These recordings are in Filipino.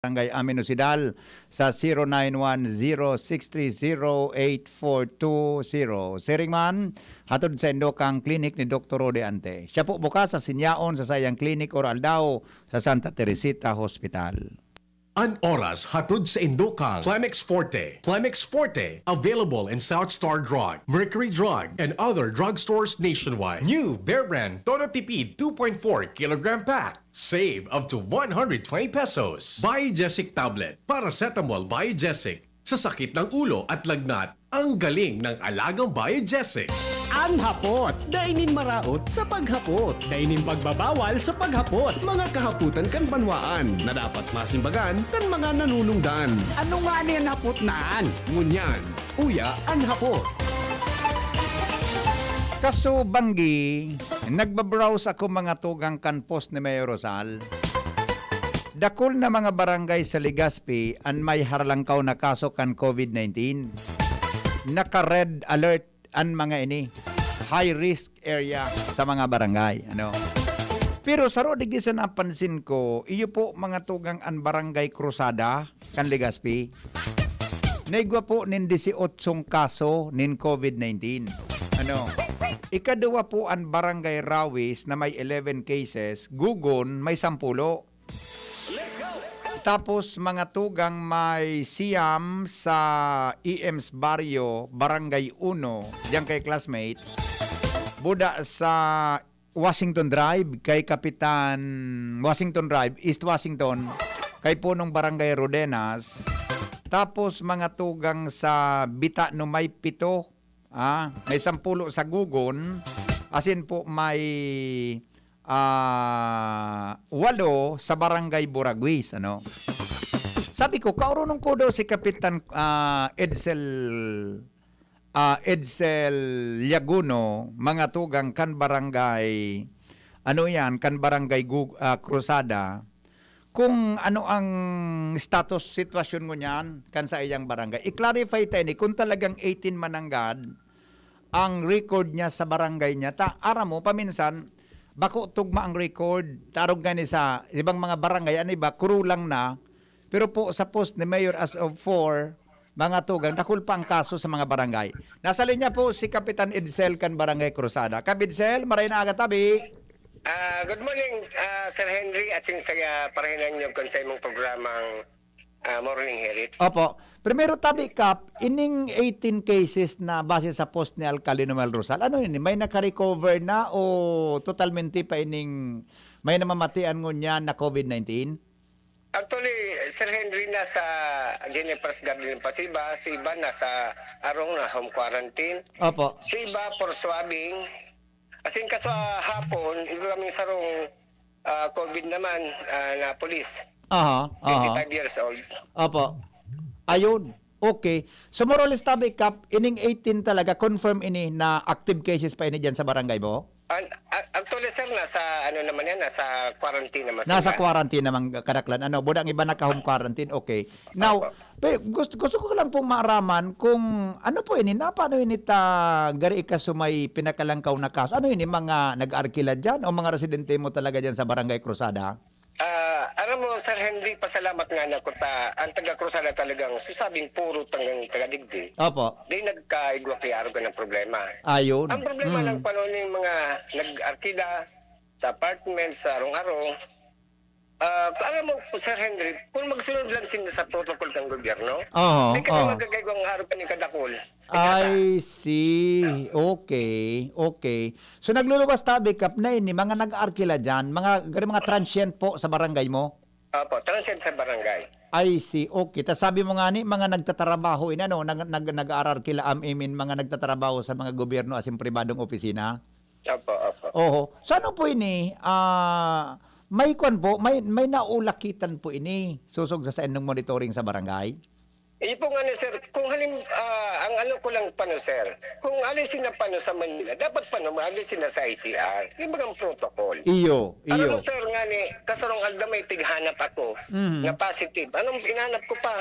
Barangay Aminosidal sa 0910-630-8420. Siringman, hatod sa Indokang Clinic ni Dr. Rode Ante. Siya po bukas sa Sinyaon sa Sayang Clinic or Aldao sa Santa Teresita Hospital. An oras hatod sa Indokang. Climax Forte. Climax Forte. Available in South Star Drug, Mercury Drug, and other drugstores nationwide. New Bear Brand Todo Tipid 2.4 kilogram pack. Save up to 120 pesos. Biogesic Tablet. Paracetamol Biogesic. Sa sakit ng ulo at lagnat, ang galing ng alagang Biogesic. Ang hapot, dainin maraot sa paghapot. Dainin pagbabawal sa paghapot. Mga kahaputan kan banwaan na dapat masimbagan kan mga nanunungdan. Ano nga ni ang hapot naan? Ngunyan, uya ang hapot. Kaso Banggi, nagbabrowse ako mga tugang kan post ni Mayor Rosal. Dakol na mga barangay sa Legazpi ang may harlangkaw na kaso kan COVID-19. Naka-red alert ang mga ini. High risk area sa mga barangay. Pero sa rodig sa napansin ko, iyo po mga tugang ang Barangay Cruzada kan Legazpi. Naigwa po nin 18 kaso nin COVID-19. Ikadua po ang Barangay Rawis na may 11 cases, Gogon may 10. Tapos mga tugang may siyam sa EM's Barrio, Barangay 1, diyan kay classmate. Buda sa Washington Drive, kay Kapitan Washington Drive, East Washington, kay punong Barangay Rodenas. Tapos mga tugang sa Bitano may 7, may 10 sa Gogon, asin po may 8 sa Barangay Buraguis. Sabi ko, kaurunong ko daw si Kapitan Edsel Llaguno, mga tugang kan barangay, kan barangay Cruzada, kung ano ang status, sitwasyon mo niyan, kan sa iyang barangay. I-clarify tayo ni, kung talagang 18 mananggad, ang record niya sa barangay niya, ara mo, paminsan, bako tugma ang record, tarog gani sa ibang mga barangay, iba, kurulang na, pero po sa post ni Mayor as of 4, mga tugang, dakul pa ang kaso sa mga barangay. Nasa linya po si Kapitan Edsel kan Barangay Cruzada. Kap Edsel, maray na agad tabi. Good morning, Sir Henry, at sinsaya parahinan niyo kung sa imong programang Morning Herit. Opo. Primero tabi, Kap, ining 18 cases na base sa post ni Alcalde Noel Rosal, ano yun? May naka-recover na o totalmente pa ining may namamatian ngunya na COVID-19? Actually, Sir Henry, nasa Jennifer's Garden pa si iba nasa arong na home quarantine. Opo. Si iba for swabbing. As in kaso hapon, ito kaming sarong COVID naman na police. 25 years old. Opo. Ayun. Okay. So more or less tabi, Kap, ining 18 talaga, confirm ini na active cases pa ini dyan sa barangay mo? Actually, sir, nasa naman yan, nasa quarantine naman. Nasa quarantine naman kadaklan. Budang iba naka-home quarantine. Okay. Now, gusto ko lang pong maaraman kung ano po ini, paano ini gari ka sumay pinakalangkaw na kaso. Ano ini, mga nag-arkila dyan o mga residente mo talaga dyan sa Barangay Cruzada? Alam mo, Sir Henry, pasalamat nga na ko ang taga-Cruzada talagang sasabing puro taga-digdi. Opo. Di nagkaigwa kay araw ka ng problema. Ayun. Ang problema ng panon yung mga nag-arkila sa apartment, sa arong-arong. Alam mo, Sir Henry, kung magsunod lang sila sa protocol ng gobyerno, ay kasi magagaywang araw ka ni kadakol. I see. Okay. So naglulubas tabi, Kap, na ini, mga nag-arkila dyan, mga transient po sa barangay mo? Opo, transient sa barangay. I see. Okay. Tas sabi mo nga ni, mga nagtatrabaho, nag-aarkila mga nagtatrabaho sa mga gobyerno as in pribadong opisina? Opo. Oho. So ano po ini? May naulakitan po ini susog sa endong monitoring sa barangay? Ipong sir, kung ang ko lang sir, kung alisin na sa Manila, dapat alisin na sa ICR. Yung bagang protocol. Iyo. Alam mo sir, kasarong alda may tighanap ako na positive. Anong inanap ko pa?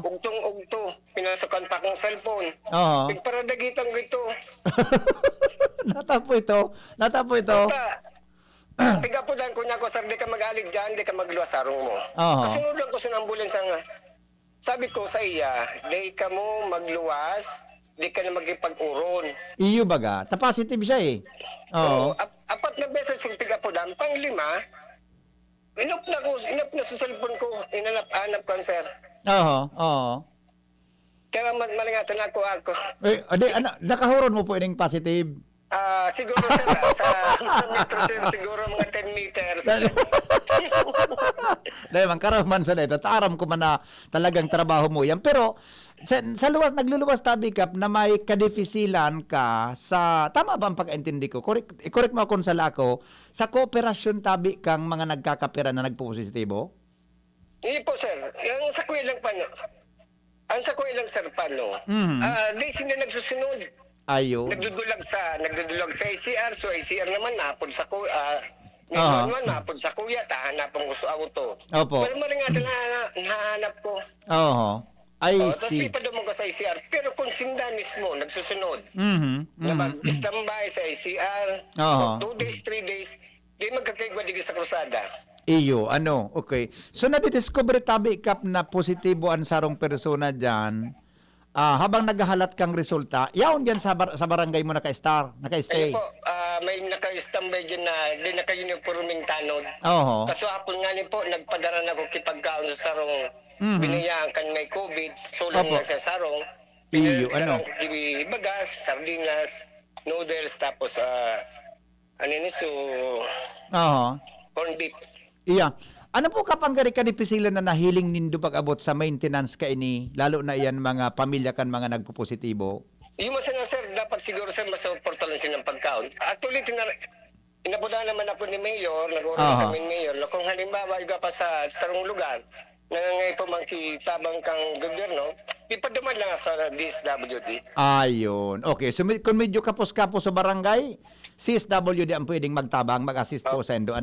Ugtong-ugto. Pinasokan pa akong cellphone. Pagparadagitan ko ito. Natapo ito. Pigapudan ko niya ko, sir, di ka mag-alig dyan, di ka magluwas sarong mo. Oo. Kasunod lang ko sa ambulance nga. Sabi ko sa iya, di ka mo magluwas, di ka na magipag-uron. Iyo baga. Ta positive siya eh. Oo. Apat na beses yung pigapudan, pang-5, inap na sa cellphone ko, inanap-anap ko, sir. Oo. Oo. Kaya malingatan ako. Eh, nakahuron mo po ining positive. Siguro sir, sa metro sir, siguro mga 10 meters. Dahil man karaman sa dito, taaram ko man na talagang trabaho mo yan. Pero sa luwas, nagluluwas tabi kap na may kadefisilan ka sa, tama ba ang pag-intindi ko? Correct mo kung sala ko, sa kooperasyon tabi kang mga nagkakapira na nagpo-positibo? Hindi po sir, yung sa kuya lang pano. Ang sa kuya lang sir pano. Di sila nagsusunod. Ayo. Nagdudulag sa ICR, so ICR naman napod sa kuya. Naman napod sa kuya, tahanap ang gusto auto. Opo. Pero maringatan na nahanap ko. Oo. I Tapos see. ipadumong ko sa ICR. Pero kung sinda mismo, nagsusunod. Mhm. Na mag-standby sa ICR, Oo. 2 days, 3 days, di magkakaigwa dito sa krusada. Iyo, okay. So, nadidiscover tabi kap na positibo ang sarong persona dyan, habang naghahalat kang resulta, yaon dyan sa barangay mo naka-stay. Ayun po, may naka-standby dyan na di naka-uniforming tanod. Oo. Kaso hapon nga ni po, nagpadara na ko kipagkaon sa sarong binayaan kan may COVID, sulong Opo. na sa sarong. Iyo, Bagas, sardinas, noodles, tapos Oo. corned beef. Iya. Ano po kapang gari ka ni pisilan na nahiling nindo pag-abot sa maintenance ka ini, lalo na iyan mga pamilya kan mga nagpo-positibo? Yung mas sir, dapat siguro sir, masuporta lang siya ng pagkaon. Actually, inabuda naman ako ni Mayor, nag-uurang kami ni Mayor, na kung halimbawa iba pa sa sarong lugar, na ngayon po mangkitabang kang gobyerno, ipaduman lang sa DZGB. Ayun. Okay. So, kung medyo kapos-kapos sa barangay, CSWD ang pwedeng magtabang, mag-assist po sa endo,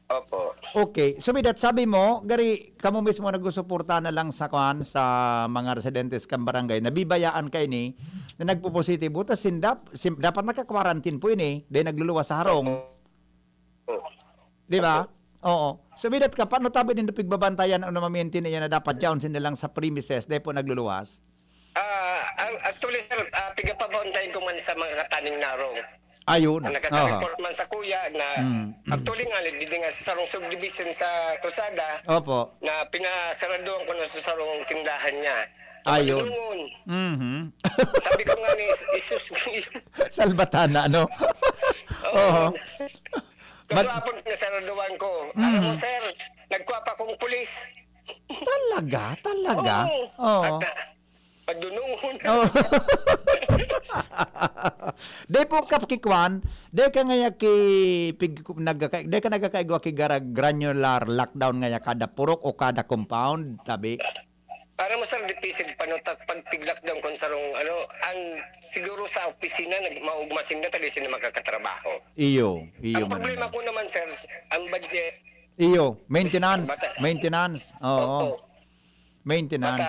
Opo. Okay. So, with that, sabi mo, gari, kamo mismo nagsusuporta na lang sa mga residentes kang barangay, nabibayaan kay ni, na nagpo-positibo, tas dapat naka-quarantine po ini, dahil nagluluwas sa harong. Di ba? Oo. So, with that, paano tabi din pigbabantayan o na-maintain na dapat yaon sinilang sa premises, dahil po nagluluwas? Actually, sir, pigapabantayin ko man sa mga kataning narong. Ayun. Nagka-report man sa kuya na actually nga, hindi nga sa sarong subdivision sa Cruzada, Opo. na pinasaraduan ko na sa sarong tindahan niya. Ayun. Sabi ko nga ni Isus. Salbatana, Oo. Kaso hapon pinasaraduan ko. Alam mo sir, nagkuha pa kong pulis. Talaga? Oo. Padunungon. Oh. Day po kapkikwan, day ka ngaya day ka nagkakaigwa ki granular lockdown ngaya kada purok o kada compound, tabi. Para mo sir, dipisil panutak pag tig-lockdown kung sarong siguro sa opisina maugmasin na tali sila makakatrabaho. Iyo Ang problema ko naman sir, ang budget. Iyo, maintenance. Oo. Opo. Maintenance.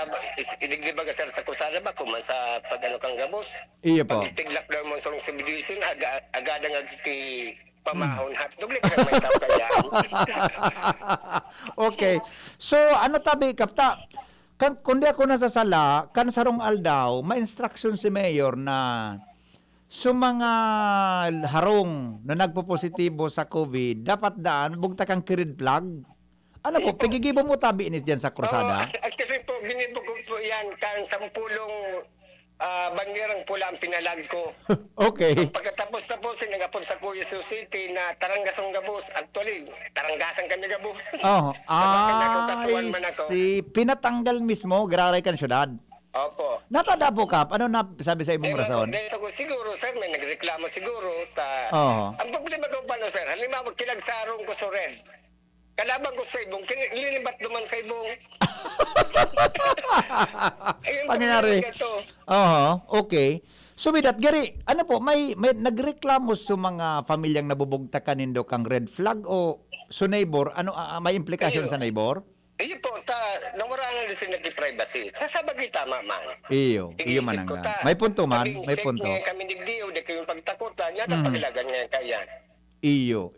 Idigdiba ka sir sa kusada ba kung man sa pagano kang gabos. Iyo po. Pag tig-lockdown mo sarong subdivision, agada nga pamahon hotdog like may tao kaya. Okay. So, tabi kapta? Kundi ako nasasala, kan sarong aldaw, ma-instruction si Mayor na sa mga harong na nagpo-positibo sa COVID, dapat daan, bugta kang kirid flag. Ano po, pigigibo mo tabi inis dyan sa Cruzada? Actually po, binibo ko po yan kan 10 banderang pula ang pinalag ko. Okay. Pagkatapos nagapon sa Quezon City na taranggasang gabos. Actually, taranggasan kanya gabos. Si pinatanggal mismo, graray kan syudad. Opo. Natada po, Kap. Ano na sabi sa ibong rason? Siguro, sir, may nagreklamo siguro. Ang problema ko paano, sir? Halimbawa, kilagsarong ko sa red. Kalaban ko sa ibong, linibat naman sa ibong. Pangyayari. Okay. So with that, Gary, may nagreklamo sa mga pamilyang nabubugtakan nindo kang red flag o sa neighbor, may implikasyon sa neighbor? Iyo po, nawarangan din sila privacy. Sasabagay tama man. Iyo man ang may punto man, may punto. Kami nigdiyo, di kayo pagtakutan, yata pagilagan nga kaya. Iyo.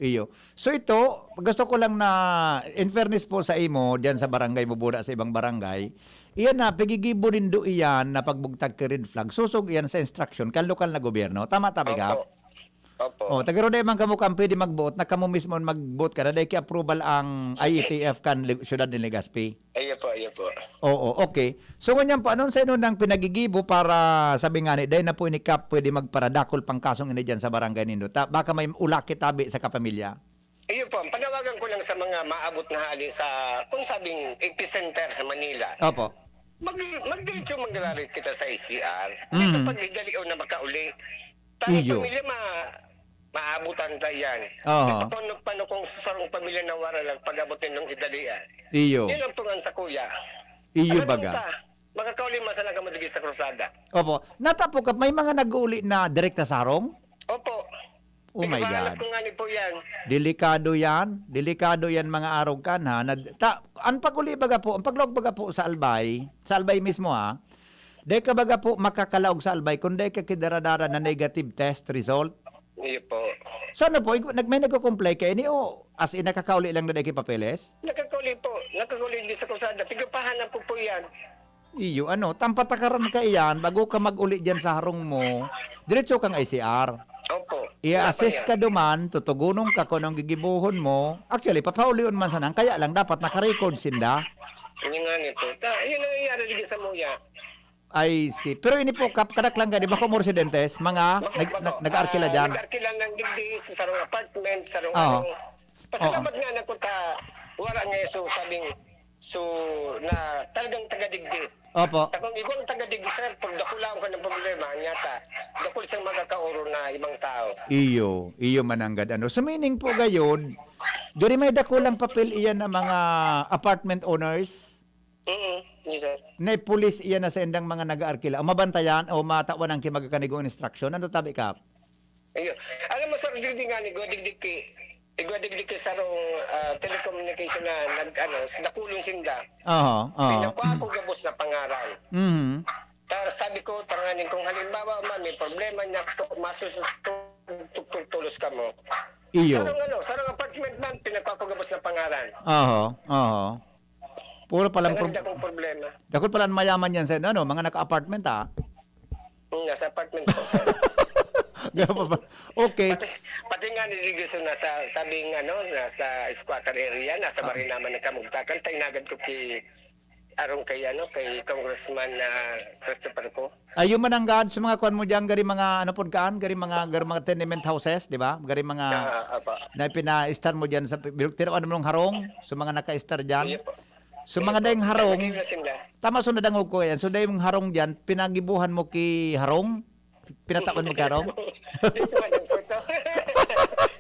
So ito, gusto ko lang na, in fairness po sa imo, diyan sa barangay mo buda sa ibang barangay, iyan na, pagigibo rin do iyan na pagbugtag ka red flag, susog iyan sa instruction kan lokal na gobyerno. Tama tabi ka? Opo. Tagaro day man kamo kan pwede mag-vote, na kamo mismo mag-vote ka, na day ki-approval ang IETF kan syudad ni Legazpi. Iyo po. Oo, okay. So ganyan po, anong sa inyo nang pinagigibo para sabi nga ni, day na po ni Kap pwede magparadakol pang kasong ini dyan sa barangay nindo. Baka may ulaki tabi sa kapamilya. Iyo po, panawagan ko lang sa mga maabot na hali sa, kung sabing epicenter sa Manila. Opo. Magdiretso maglarit kita sa ICR. Dito pag igaliw na makauli. Tayong Iyo. pamilya maabutan tayo yan. Oo. Paano kung sarong pamilya na wara lang pag-abutin ng idalian. Iyo. Yan ang tungan sa kuya. Iyo Alam baga. ta, makakauli masala ka madigis sa krusada. Opo. Natapo ka, may mga nag-uuli na direkta sa harong? Opo. Oh my Ikapahanap God. ko nga ni po yan. Delikado yan mga araw kan ha. Ang pag-uli baga po, ang paglog baga po sa Albay mismo ha, day ka baga po makakalaog sa Albay kung day ka kidaradara na negative test result. Iyo po. So ano po, may nagko-comply kayo ni as in nakakauli lang na day papeles? Nakakauli po. Nakakauli din sa krusada. Tigapahanap ko po yan. Iyo, tampatakaran ka iyan bago ka mag-uli dyan sa harong mo, diretso kang ICR. Opo. I-assess ka duman, tutugunong ka kung anong gigibuhon mo. Actually, papaulion man sanang, kaya lang dapat nakarecord sinda. Yun nga ni po. Yun ang nangyayari din sa muya. I see. Pero ini po, kadak lang ka, di ba kung residentes, mga nag-arkila dyan? Nag-arkila ng digdi sa sarong apartment, sarong Oo. Pasalamat nga na ko wala nga sabing, na talagang taga-digdi. Opo. Kung ikaw ang taga-digdi, sir, pag dakulaan ka ng problema, nyata, dakul siyang magkakauro na ibang tao. Iyo mananggad. So meaning po gayon, diri may dakulang papel iyan ng mga apartment owners, Yes, sir. na pulis iyan na sa endang mga nag-arkila. O mabantayan o matawan ang kimagakanigong instruction. Ano tabi ka? Ayun. Alam mo, sir, digdi nga ni Igwadigdi sa rong telecommunication na nakulong sinda. Oo. Pinakuha ko gabos na pangaral. Mhm. Sabi ko, tanganin kung halimbawa may problema niya, masusutulos ka mo. Iyo. Sarong apartment man, pinakuha ko gabos na pangaral. Oo. Puro palang Tanganin akong problema. dakot palang mayaman yan sa mga naka-apartment Nasa apartment ko, sir. Okay. Pati nga niligiso na sabing nasa squatter area, nasa Marinaman ng Kamugtakan, tainagad ko kay Congressman Christopher ko. Ayun mananggad sa mga kuan mo diyan gari mga gari mga tenement houses, di ba? Gari mga na pina-star mo diyan sa tirawan mo ng harong, so mga naka-star diyan. So mga dayong harong, tama sunod ang ko yan. So dayong harong diyan, pinagibuhan mo ki harong, pinatawan mo ki harong.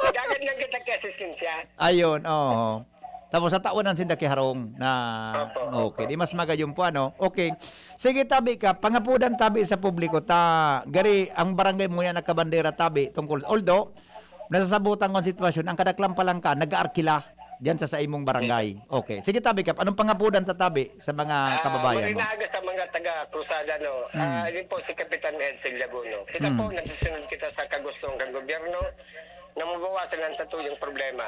Nagagad lang kita ka-assistensya. Ayun, oo. Tapos sa tawanan sinda ki harong na okay, di mas magayon po Okay. Sige tabi ka, pangapudan tabi sa publiko gari ang barangay mo yan nakabandera tabi tungkol. Although nasasabutan kon sitwasyon ang kadaklam pa lang ka nag-arkila diyan sa imong barangay. Okay. Sige tabi ka, anong pangapudan tatabi sa mga kababayan mo? Marinaga sa mga taga-Cruzada Yun po si Kapitan Edsel Llaguno. Kita po nagsusunod kita sa kagustong ng gobyerno na mabawasan lang sa tuyong problema.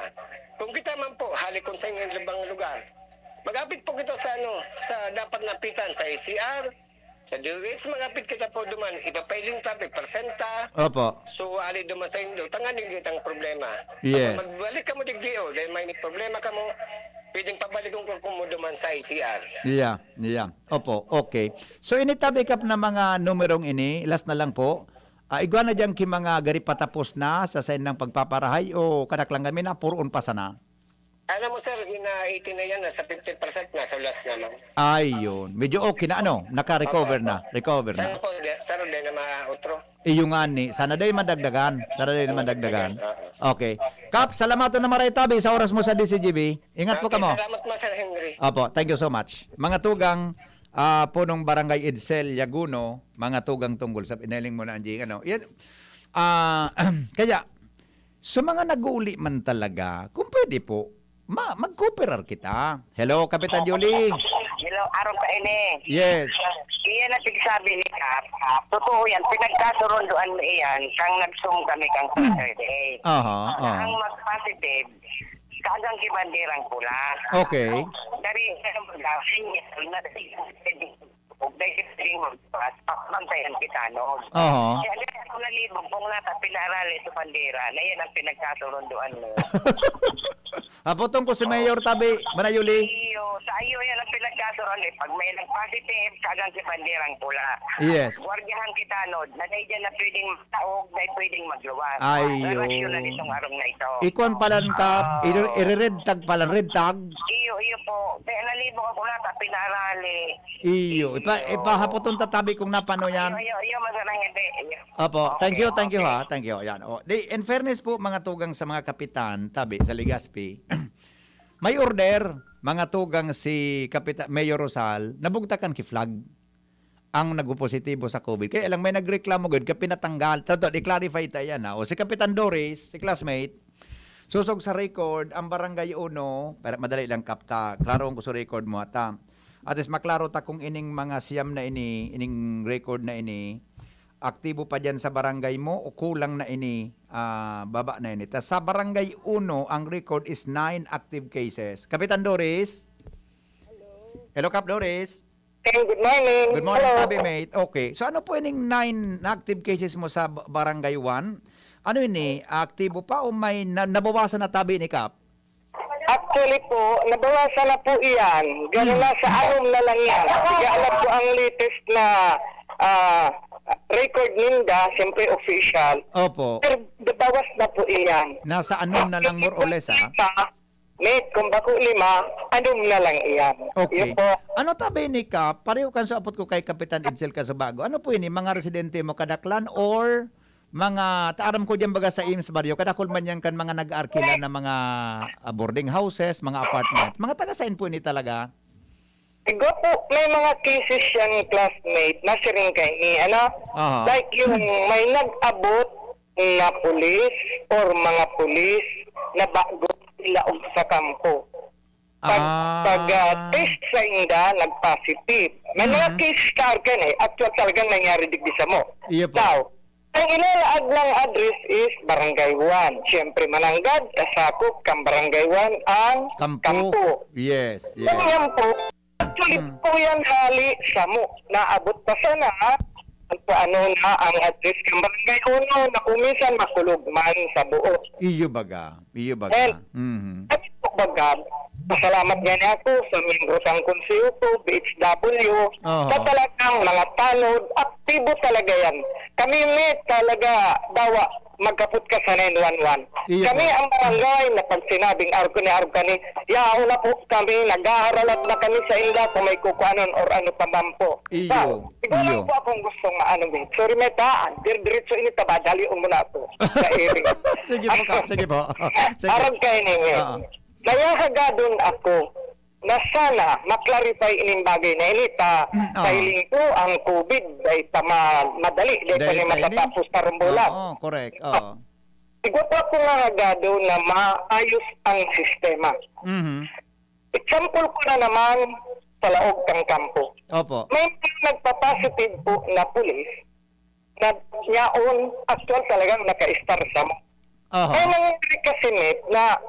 Kung kita man po, halikon sa inyong libang lugar, magapit po kita sa dapat napitan sa ICR, sa DOH, magapit kita po duman, ipapailing tabi, persenta. Opo. So, ali duman sa inyo, tanganin kita ang problema. Yes. At magbalik ka mo digdio, dahil may problema ka mo, pwedeng pabalik kong duman sa ICR. Yeah. Opo, okay. So initabi kap na mga numerong ini, last na lang po. Igwa na dyan ki mga gari patapos na sa sign ng pagpaparahay o kadaklang kami na puron pa sana? Alam mo sir, ina-80 na yan, nasa 50% na sa last naman. Ayun. Medyo okay na naka-recover na. Recover Sana na. po, sir, hindi na ma-outro. Iyo nga ni, sana day madagdagan. Okay. Kap, salamat na maray tabi sa oras mo sa DZGB. Ingat po kamo. Salamat mo, Sir Henry. Opo, thank you so much. Mga tugang punong Barangay Edsel, Llaguno, mga tugang tungkol sa pinaling mo na anjing Yan. Kaya sa mga nag-uuli man talaga, kung pwede po, mag-cooperar kita. Hello, Kapitan Julie. Hello araw ka ini. Yes. Iyan na tigsabi ni Kap. Totoo yan. Pinagkasurunduan mo iyan. Kang nagsum kami kang Saturday. Ang mag-positive, kagang kibandirang pula. Okay. Dari sinyal na dahil kiting magpas, pakmantayan Bitano. Kaya kung nalibog, kung pinarali sa bandera, na yan ang pinagkasurunduan mo. Apotong ko si Mayor Tabi, Manayuli. Sa iyo yan ang pinagkasuron pag may nag-positive, kagang si bandirang pula. Yes. Gwardiyahan kita, no, na dahil na pwedeng taog, na pwedeng magluwas. Ayo. Relasyon na nitong arong na ito. Ikon palan ka, red tag palan, red tag. Iyo po. Kaya nalibog ako na, pinarali. Iyo. Ipahapoton tatabi kung napano yan. Iyo, masarang hindi. Opo, thank you ha. Thank you. Yan. In fairness po, mga tugang sa mga kapitan, tabi, sa Legazpi, may order, mga tugang si Kapitan Mayor Rosal, nabugtakan ki flag ang nagpositibo sa COVID. Kaya lang may nagreklamo gud ka pinatanggal. Tato, i-clarify ta yan ha. O si Kapitan Doris, si classmate, susog sa record ang Barangay 1, para madali lang kapta. Klaro ko sa record mo ata. At is maklaro ta kung ining mga siyam na ining record na ini, aktibo pa dyan sa barangay mo o kulang na ini, baba na ini. Tas sa Barangay 1, ang record is 9 active cases. Kapitan Doris? Hello, Kap Doris? Good morning. Good morning, Tabi, mate. Okay. So ano po ining 9 active cases mo sa Barangay 1? Ano ini? Aktibo pa o may nabawasan na Tabi ni Kap? Actually po, nabawasan na po iyan. Gano'n na sa anom na lang yan. Sige, alam po ang latest na record ninda, siyempre official. Opo. Pero bawas na po iyan. Nasa anom na lang more or less, ha? Mate, kung bako 5, anom na lang iyan. Okay. Yun po. Ano tabi ni Kap? Pareho kan sa apot ko kay Kapitan Edsel Kasabago. Ano po ini? Mga residente mo kadaklan or mga taaram ko diyan baga sa IMS Barrio, kadakol man yan kan mga nag-arkila na mga boarding houses, mga apartment. Mga taga-sain po ini talaga? Ego po, may mga cases yan, classmate, na siring kay ni, like yung may nag-abot na pulis or mga pulis na bago sila sa kampo. Pag-test sa inda, nag-positive. May mga cases ka actual talagang nangyari digdi sa mo. Iya po. Now, ang inalaag ng address is Barangay 1. Siyempre, Mananggad, kasakop kang Barangay 1 ang Kampo. Yes, yes. Yan po, actually po yan hali sa mo. Naabot pa sana, ano na ang address kang Barangay 1 na kumisan makulog man sa buo. Iyo baga. And, ano po baga, pasalamat nga niya ako sa membro ng konseyo ko, BHW, sa talagang mga tanod, aktibo talaga yan. Kami talaga dawa magkaput ka sa 911. Iya Kami po. ang barangay na pag sinabing arko ni, yaho na po kami, nag-aaralat na kami sa inda kung may kukuanon or ano pamampo. Iyo. Siguro po akong gustong sorry meta, diretso ini tabadali muna ako sa area. Sige po, Kap. Sige po. Sige. Arang kayo ninyo. Kaya hagadon ako na sana maklarify ining bagay na inita dahil po ang COVID ay madali dahil pa ni matatapos sa rumbulan. Oo, correct. Siguro ako nga hagadon na maayos ang sistema. Example ko na naman sa laog kang kampo. Opo. May nagpa-positive po na pulis na yaon actual talagang naka-star sa mo. May nangyari kasi na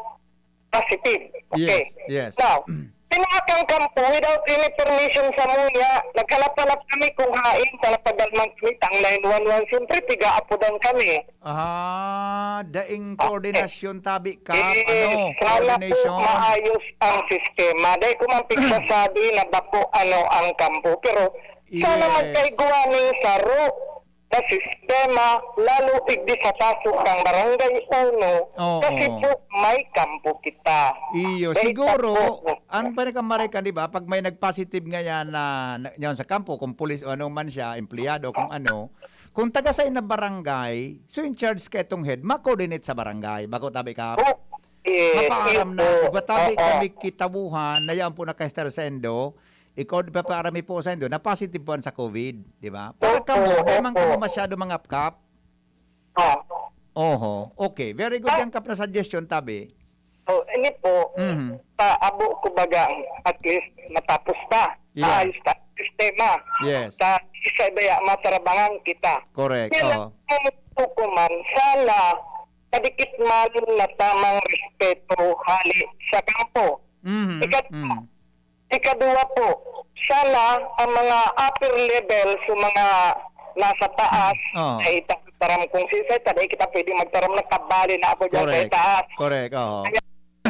positive. Okay. Yes. Now, pinakang kampo without any permission sa muna, nagkalap-kalap kami kung hain sa napagalmang tweet ang 911. Siyempre, tiga-apodan kami. Daing koordinasyon tabi ka. Sana Coordination. po maayos ang sistema. Dahil kumampik sa sabi na bako ang kampo. Pero, sana Yes. magkaiguanin sa na sistema, lalo igdi sa pasok ng Barangay 1 kasi po may kampo kita. Iyo, Dahil siguro, po, ano pa rin kamari ka, di ba? Pag may nag-positive nga yan yan sa kampo, kung pulis o ano man siya, empleyado, kung ano, kung taga sa na barangay, so in charge ka itong head, ma-coordinate sa barangay. Bako tabi ka? Mapaaram na, batabi kami kitabuhan, na yan po nakastar sa endo, ikaw paparami po sa endo, na positive po sa COVID, di ba? Para kamo, naman kamo masyado mga kap. Okay. Very good yung kap na suggestion, tabi. Ini po, paabo ko baga at least matapos pa. Yeah. sa sistema. Yes. Sa isa baya matarabangan kita. Correct. Kaya ko man, sana kadikit man na tamang respeto hali sa kampo. Ikadua po, sana ang mga upper level sa mga nasa taas ay itaram kung sisay, taday kita pwede magtaram ng kabali na ako dyan sa taas. Correct. Kaya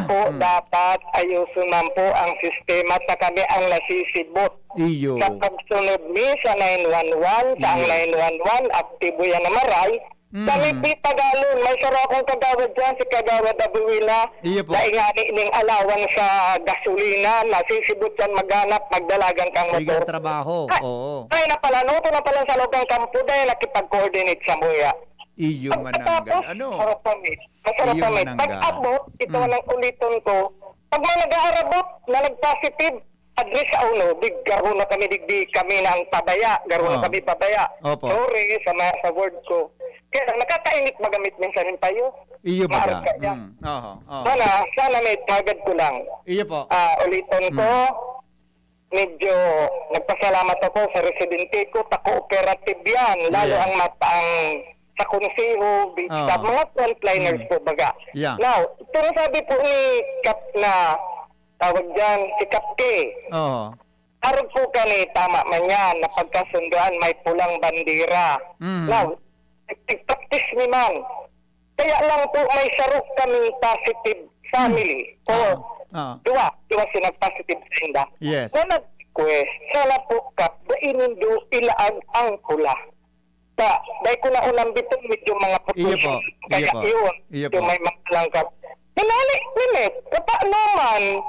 po, dapat ayusin man po ang sistema sa kami ang nasisibot. Iyo. Sa pagsunod mi sa 911, sa ang 911, aktibo yan na maray. Kami Tagalog, may sara akong kagawad dyan, si Kagawad Abuina, na ingani ning alawan sa gasolina, nasisibot yan maghanap, magdalagang kang motor. Bigang trabaho, oo. Ay, napalanto na pala sa loob ng kampo dahil nakipag-coordinate sa muya. Iyo mananggan. Ano? Masarap kami. Pag-abot, ito ang uliton ko, pag may nag-aarabot na nag-positive, address sa uno, garo na kami, digdi kami na ang pabaya, garo na kami pabaya. Opo. Sorry sa word ko. Kaya nakakainit magamit minsan rin tayo. Iyo ba? Sana may tagad ko lang. Iyo po. Uliton ko, medyo nagpasalamat ako sa residente ko, ta-cooperative yan, lalo ang sa konseho, sa mga frontliners po baga. Yeah. Now, pero sabi po ni Kap na tawag dyan, si Kap K. Araw po kani, tama man yan, na pagkasunduan may pulang bandera. Now, nag-practice ni man. Kaya lang po may sarok kami positive family. Dua sinag-positive sa inda. Yes. Na nag-request, sana po Kap, dainindo ilaag ang pula. Dahil ko na unang bitong medyo mga putusyon. Kaya yun, yung may mga langkap. Hinali, kapa naman,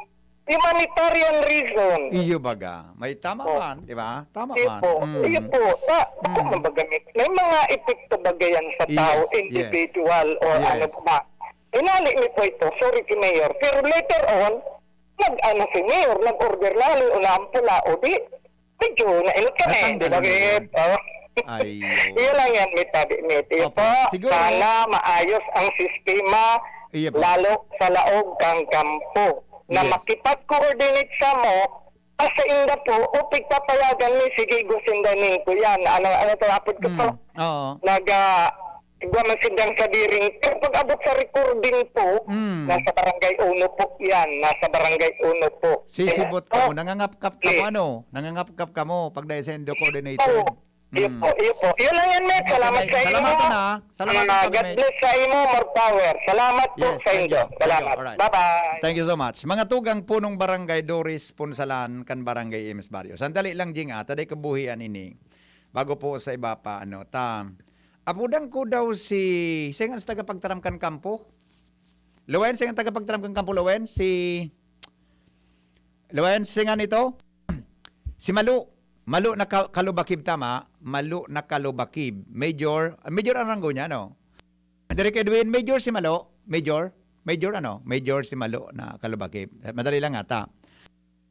humanitarian reason. Iyo baga. May tama man, di ba? Tama man. Iyo po. May mga epekto bagayan sa tao, individual o ano ba. Hinali ni po ito, sorry ki Mayor. Pero later on, nag-ano si Mayor, nag-order lalo, unaampula, o di, medyo nainot kami. Di ba? Iyon lang yan, Ito, sana maayos ang sistema, lalo sa laog kang kampo, na makipag-coordinate sa mo, sa inda po, o pigpapayagan ni, sige, gusindanin ko yan. Ano tapos ko po? Igwa man sindang sa diring. Pero pag abot sa recording po, nasa Barangay Uno po yan. Nasa Barangay Uno po. Sisibot ka mo. Nangangapkap ka mo, ano? Nangangapkap ka mo pag dahil sa Indo coordinated. Iyo po. Yun lang yan, Met. Salamat sa imo. Salamat ka, God bless sa imo, more power. Salamat po sa Indo. Salamat. Bye-bye. Thank you so much. Mga tugang punong Barangay Doris, Punsalan, kan Barangay Imes Barrio. Sandali lang, Jing, taday kabuhian ini. Bago po sa iba pa, apudang ko daw singan sa tagapagtaramkan kampo. Luwen, singan tagapagtaramkan kampo, Luwen, Luwen, singan ito. Si Malu na kalubakib tama, Malu na kalubakib. Major ang ranggo niya, no? Derek Edwin, Major si Malu, Major si Malu na kalubakib. Madali lang ata.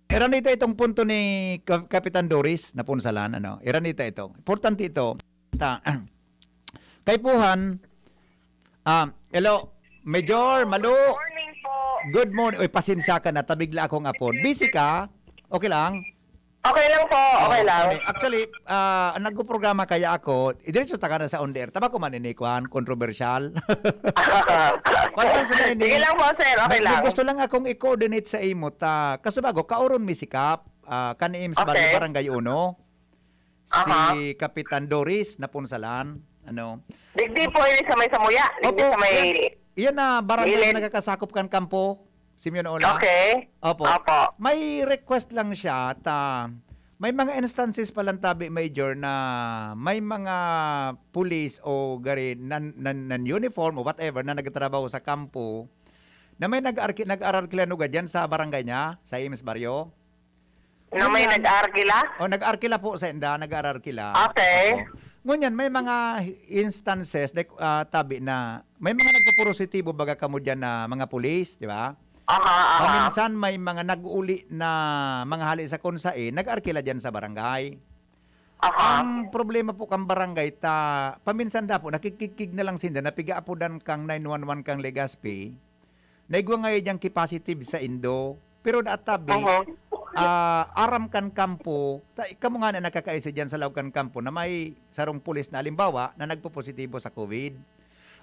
Iranita itong punto ni Kapitan Doris na Punsalan, Iranita ito. Importante ito. Kay Puhan, hello, Major, Malu. Good morning po. Good morning. Uy, pasensya ka na, tabigla akong apon. Busy ka? Okay lang? Okay lang po, okay lang. Actually, nagpo-programa kaya ako, diretso ta ka na sa on air. Tama ko man inikwan, controversial. Sige lang po, sir, okay lang. Gusto lang akong i-coordinate sa imo ta. Kasubago, kauron mi sikap, kaniim sa Barangay Uno. Si Kapitan Doris na Punsalan. Digdi po yun sa may samuya. Digdi sa may... Iyan na, barangay na nagkakasakop kan kampo. Simeon Ola. Okay. Opo. May request lang siya may mga instances pa lang tabi, Major, na may mga police o gari non-uniform o whatever na nagtatrabaho sa kampo na may nag-ararkila dyan sa barangay niya, sa Imes Barrio. Na may nag-arkila? Nag-arkila po sa inda, nag-ararkila. Okay. Ngunyan, may mga instances tabi na may mga nagpo-positibo baga kamo dyan na mga police, di ba? Paminsan may mga nag-uli na mga hali sa konsae, nag-arkila dyan sa barangay. Ang problema po kang barangay, paminsan da po, nakikikig na lang sinda, napiga po dan kang 911 kang Legazpi, naigwa ngayon diyang capacity sa Indo, pero tabi, aram kan kampo, kamo nga na nakakaisa dyan sa loob kan kampo na may sarong pulis na halimbawa na nagpo-positibo sa COVID.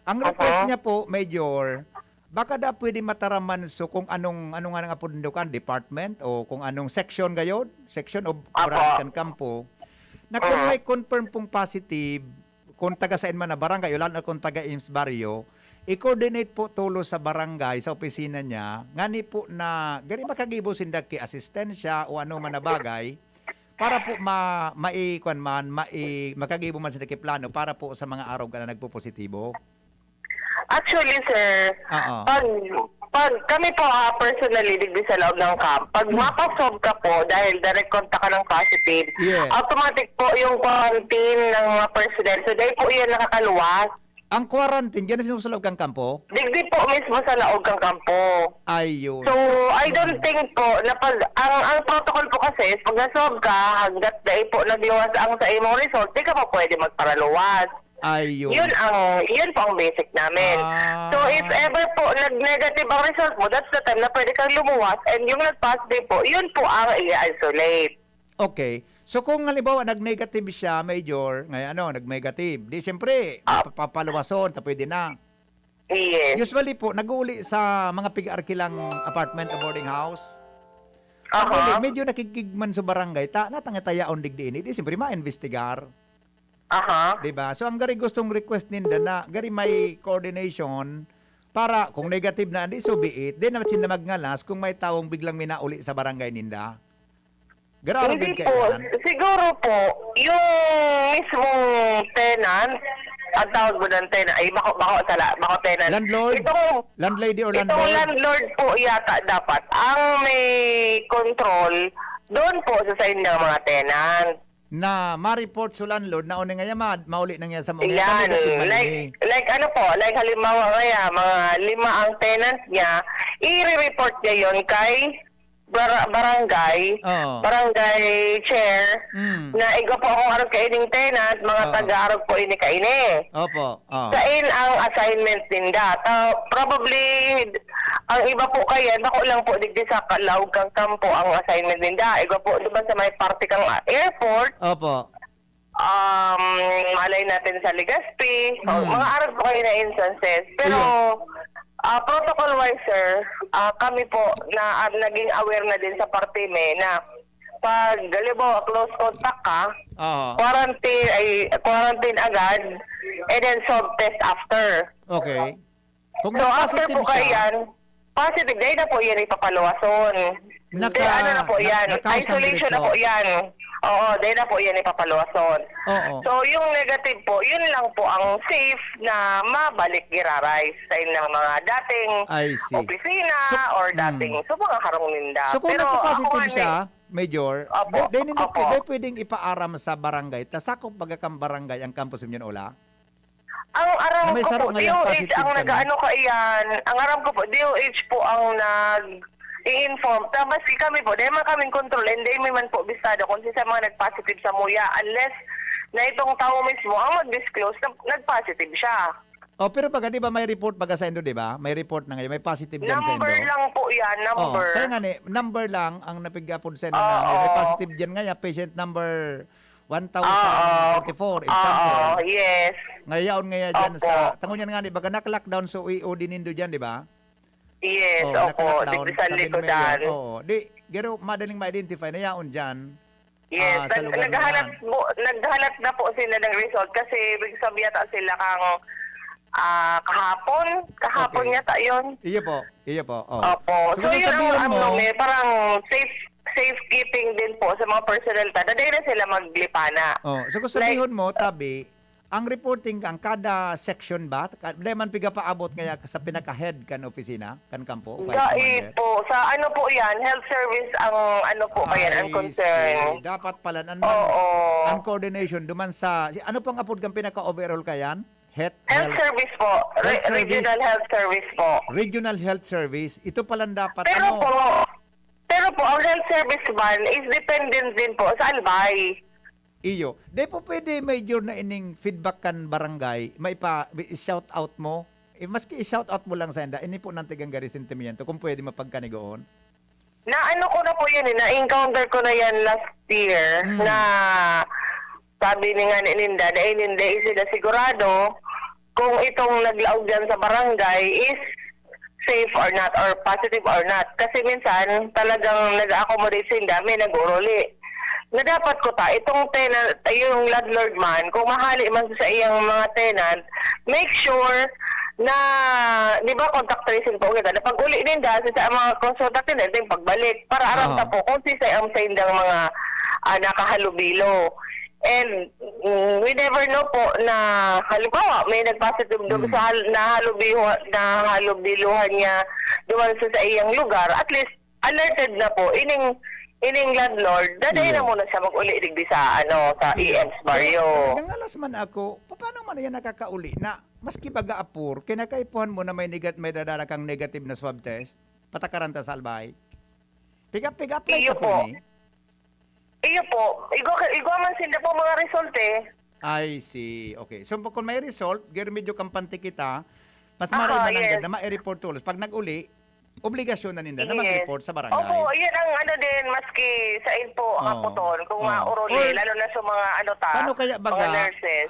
Ang request niya po, Major, baka da pwede mataraman so kung anong nga nga pundukan, department o kung anong section gayon, section of kan kampo, na kung may confirm pong positive, kung taga saan man na barangay, o lalo na kung taga IMS Barrio, i-coordinate po tulo sa barangay, sa opisina niya, ngani po na gani makagibo sindak ki asistensya o ano man na bagay, para po makagibo man sindak ki plano para po sa mga araw ka na nagpo-positibo. Actually, sir, pag kami po personally digdi sa loob ng camp, pag mapasob ka po dahil direct contact ka ng positive, automatic po yung quarantine ng mga personnel. So dahil po yan nakakaluwas. Ang quarantine, dyan na sa loob kang kampo? Digdi po mismo sa loob ng kampo. Ayun. So, I don't think po na pag, ang protocol po kasi is pag nasob ka, hanggat dahil po nagluwas ang sa imong result, di ka pa pwede magparaluwas. Ayun. Yun po ang basic namin. So, if ever po nag-negative ang result mo, that's the time na pwede kang lumuwas, and yung nag-positive po, yun po ang i-isolate. Okay. So kung halimbawa nag-negative siya, Major, ngayon nag-negative, di siyempre, papaluwason, pwede na. Yes. Usually po, nag-uuli sa mga piga-arkilang apartment o boarding house. Medyo nakikigman sa barangay, natangatayaon digdiin, di siyempre ma-investigar. Diba? So ang gari gustong request ninda na gari may coordination para kung negative na, di so be it, di naman sila magngalas kung may taong biglang minauli sa barangay ninda. Hindi po. Siguro po, yung mismong tenant, ang tawag mo ng tenant, ay bako tenant. Landlord? Landlady or landlord? Itong landlord po yata dapat. Ang may control, doon po sa side ng mga tenant. Na ma-report sa landlord na una nga mauli na nga sa mga yan, like ano po, like halimbawa nga mga 5 ang tenant niya, i-report niya yon kay barangay chair na igo po akong arog kaining tenant, mga taga-arog po ini kaini. Opo. Kain ang assignment ninda. Probably ang iba po kaya bako lang po digdi sa Kalawag kang kampo ang assignment ninda. Igo po diba sa may party kang airport. Opo. Malay natin sa Legazpi. Mga arog po kayo na instances. Pero protocol-wise, sir, kami po na naging aware na din sa partime na pag galibo close contact ka, quarantine agad, and then swab test after. Okay. Kung so after po kayan, positive, dahil na po yan ipapaluwason. Ano na po yan? Isolation na po yan. Oo, dahil na po yan ipapaluwason. So yung negative po, yun lang po ang safe na mabalik giraray sa ng mga dating opisina or dating mga harong ninda. So kung nagpa-positive siya, Major, dahil pwedeng ipaaram sa barangay, tasakop bagakang barangay ang campus niyo ola? Ang aram ko po, DOH ang nag-ano ka iyan. Ang aram ko po, DOH po ang i-inform. Tapos kami po, dahil man kaming control, and dahil man po bisado kung sa mga nag-positive sa muya, unless na itong tao mismo ang mag-disclose na nag-positive siya. Pero pag di ba may report baga sa Indo, di ba? May report na ngayon, may positive dyan sa Indo. Number lang po yan, number. Kaya nga number lang ang napigapon sa Indo na may positive dyan ngayon, patient number 1,044, example. Yes. Ngayon dyan sa, tangon yan nga di, baga nak-lockdown sa UO din Indo dyan, di ba? Yes, opo. Digdi sa likodan. Di, gero madaling ma-identify na yaon dyan. Yes, naghahanap na po sila ng result kasi ibig sabihin yata sila kang kahapon yata yun. Iya po. Opo. So yun ang parang safekeeping din po sa mga personnel ta. Dahil na sila maglipana. So kung sabihin mo, Tabi, ang reporting ang kada section ba? Dahil man piga paabot kaya sa pinaka-head kan opisina, kan kampo? Po. Sa ano po yan, health service ang ano po kaya ang concern. Dapat pala, ang coordination, duman sa, ano pang apod kang pinaka-overall kayan? Health service po. Regional health service po. Regional health service. Ito palang dapat Pero po, ang health service man is dependent din po sa albay. Iyo. Di po pwede Major na ining feedback kan barangay, may shout out mo. Maski i-shout out mo lang sa enda, ini po nang tigang garis sentimiento kung pwede mapagkanigoon. Na-ano ko na po yun, na-encounter ko na yan last year, na sabi ni nga ni Ninda, na hindi sila sigurado kung itong naglaog dyan sa barangay is safe or not, or positive or not. Kasi minsan, talagang nag-accommodate sila, may nag-uruli. Na dapat ko itong tenant, yung landlord man, kung mahali man sa iyang mga tenant, make sure na, di ba, contact tracing po kita. Na pag uli din dahil sa mga contact tenant, yung pagbalik, para aram na po kung ang sa indang mga nakahalubilo. And we never know po na halimbawa may nag-positive doon sa nahalubiluhan niya doon sa iyang lugar. At least alerted na po ining landlord, dadahin na muna siya mag-uli digdi sa sa EM's Barrio. Nangalas man ako, paano man yan nakakauli na maski pag-aapur, kinakaipuhan mo na may dadara kang negative na swab test, patakaranta sa albay. Pick-up Iyo po. Iyo po. Igo man sila po mga result eh. I see. Okay. So kung may result, medyo kampante kita, mas maray na ma-report tulos. Pag nag-uli, obligasyon na nila na mag-report sa barangay. Opo, yan ang din, maski sa info kaputon, kung mauruli, lalo na sa mga paano kaya baga, mga nurses.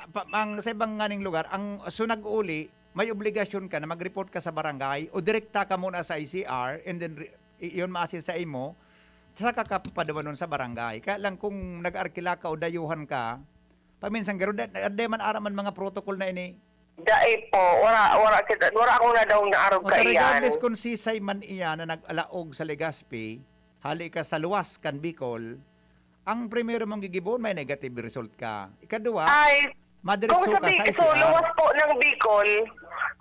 Sa ibang nganing lugar, nag-uli, may obligasyon ka na mag-report ka sa barangay o direkta ka muna sa ICR and then yun ma-assist sa imo, saka ka papadawan nun sa barangay. Kaya lang kung nag-arkila ka o dayuhan ka, paminsan gano'n, man araman mga protocol na ini. Dai po, wala ako na daw naarog ka iyan. Regardless kung sisay man iyan na nag-alaog sa Legazpi, hali ka sa luwas kan Bicol, ang primero mong gigibon, may negative result ka. Ikadua, madiretso ka sa ICR. So, luwas po ng Bicol,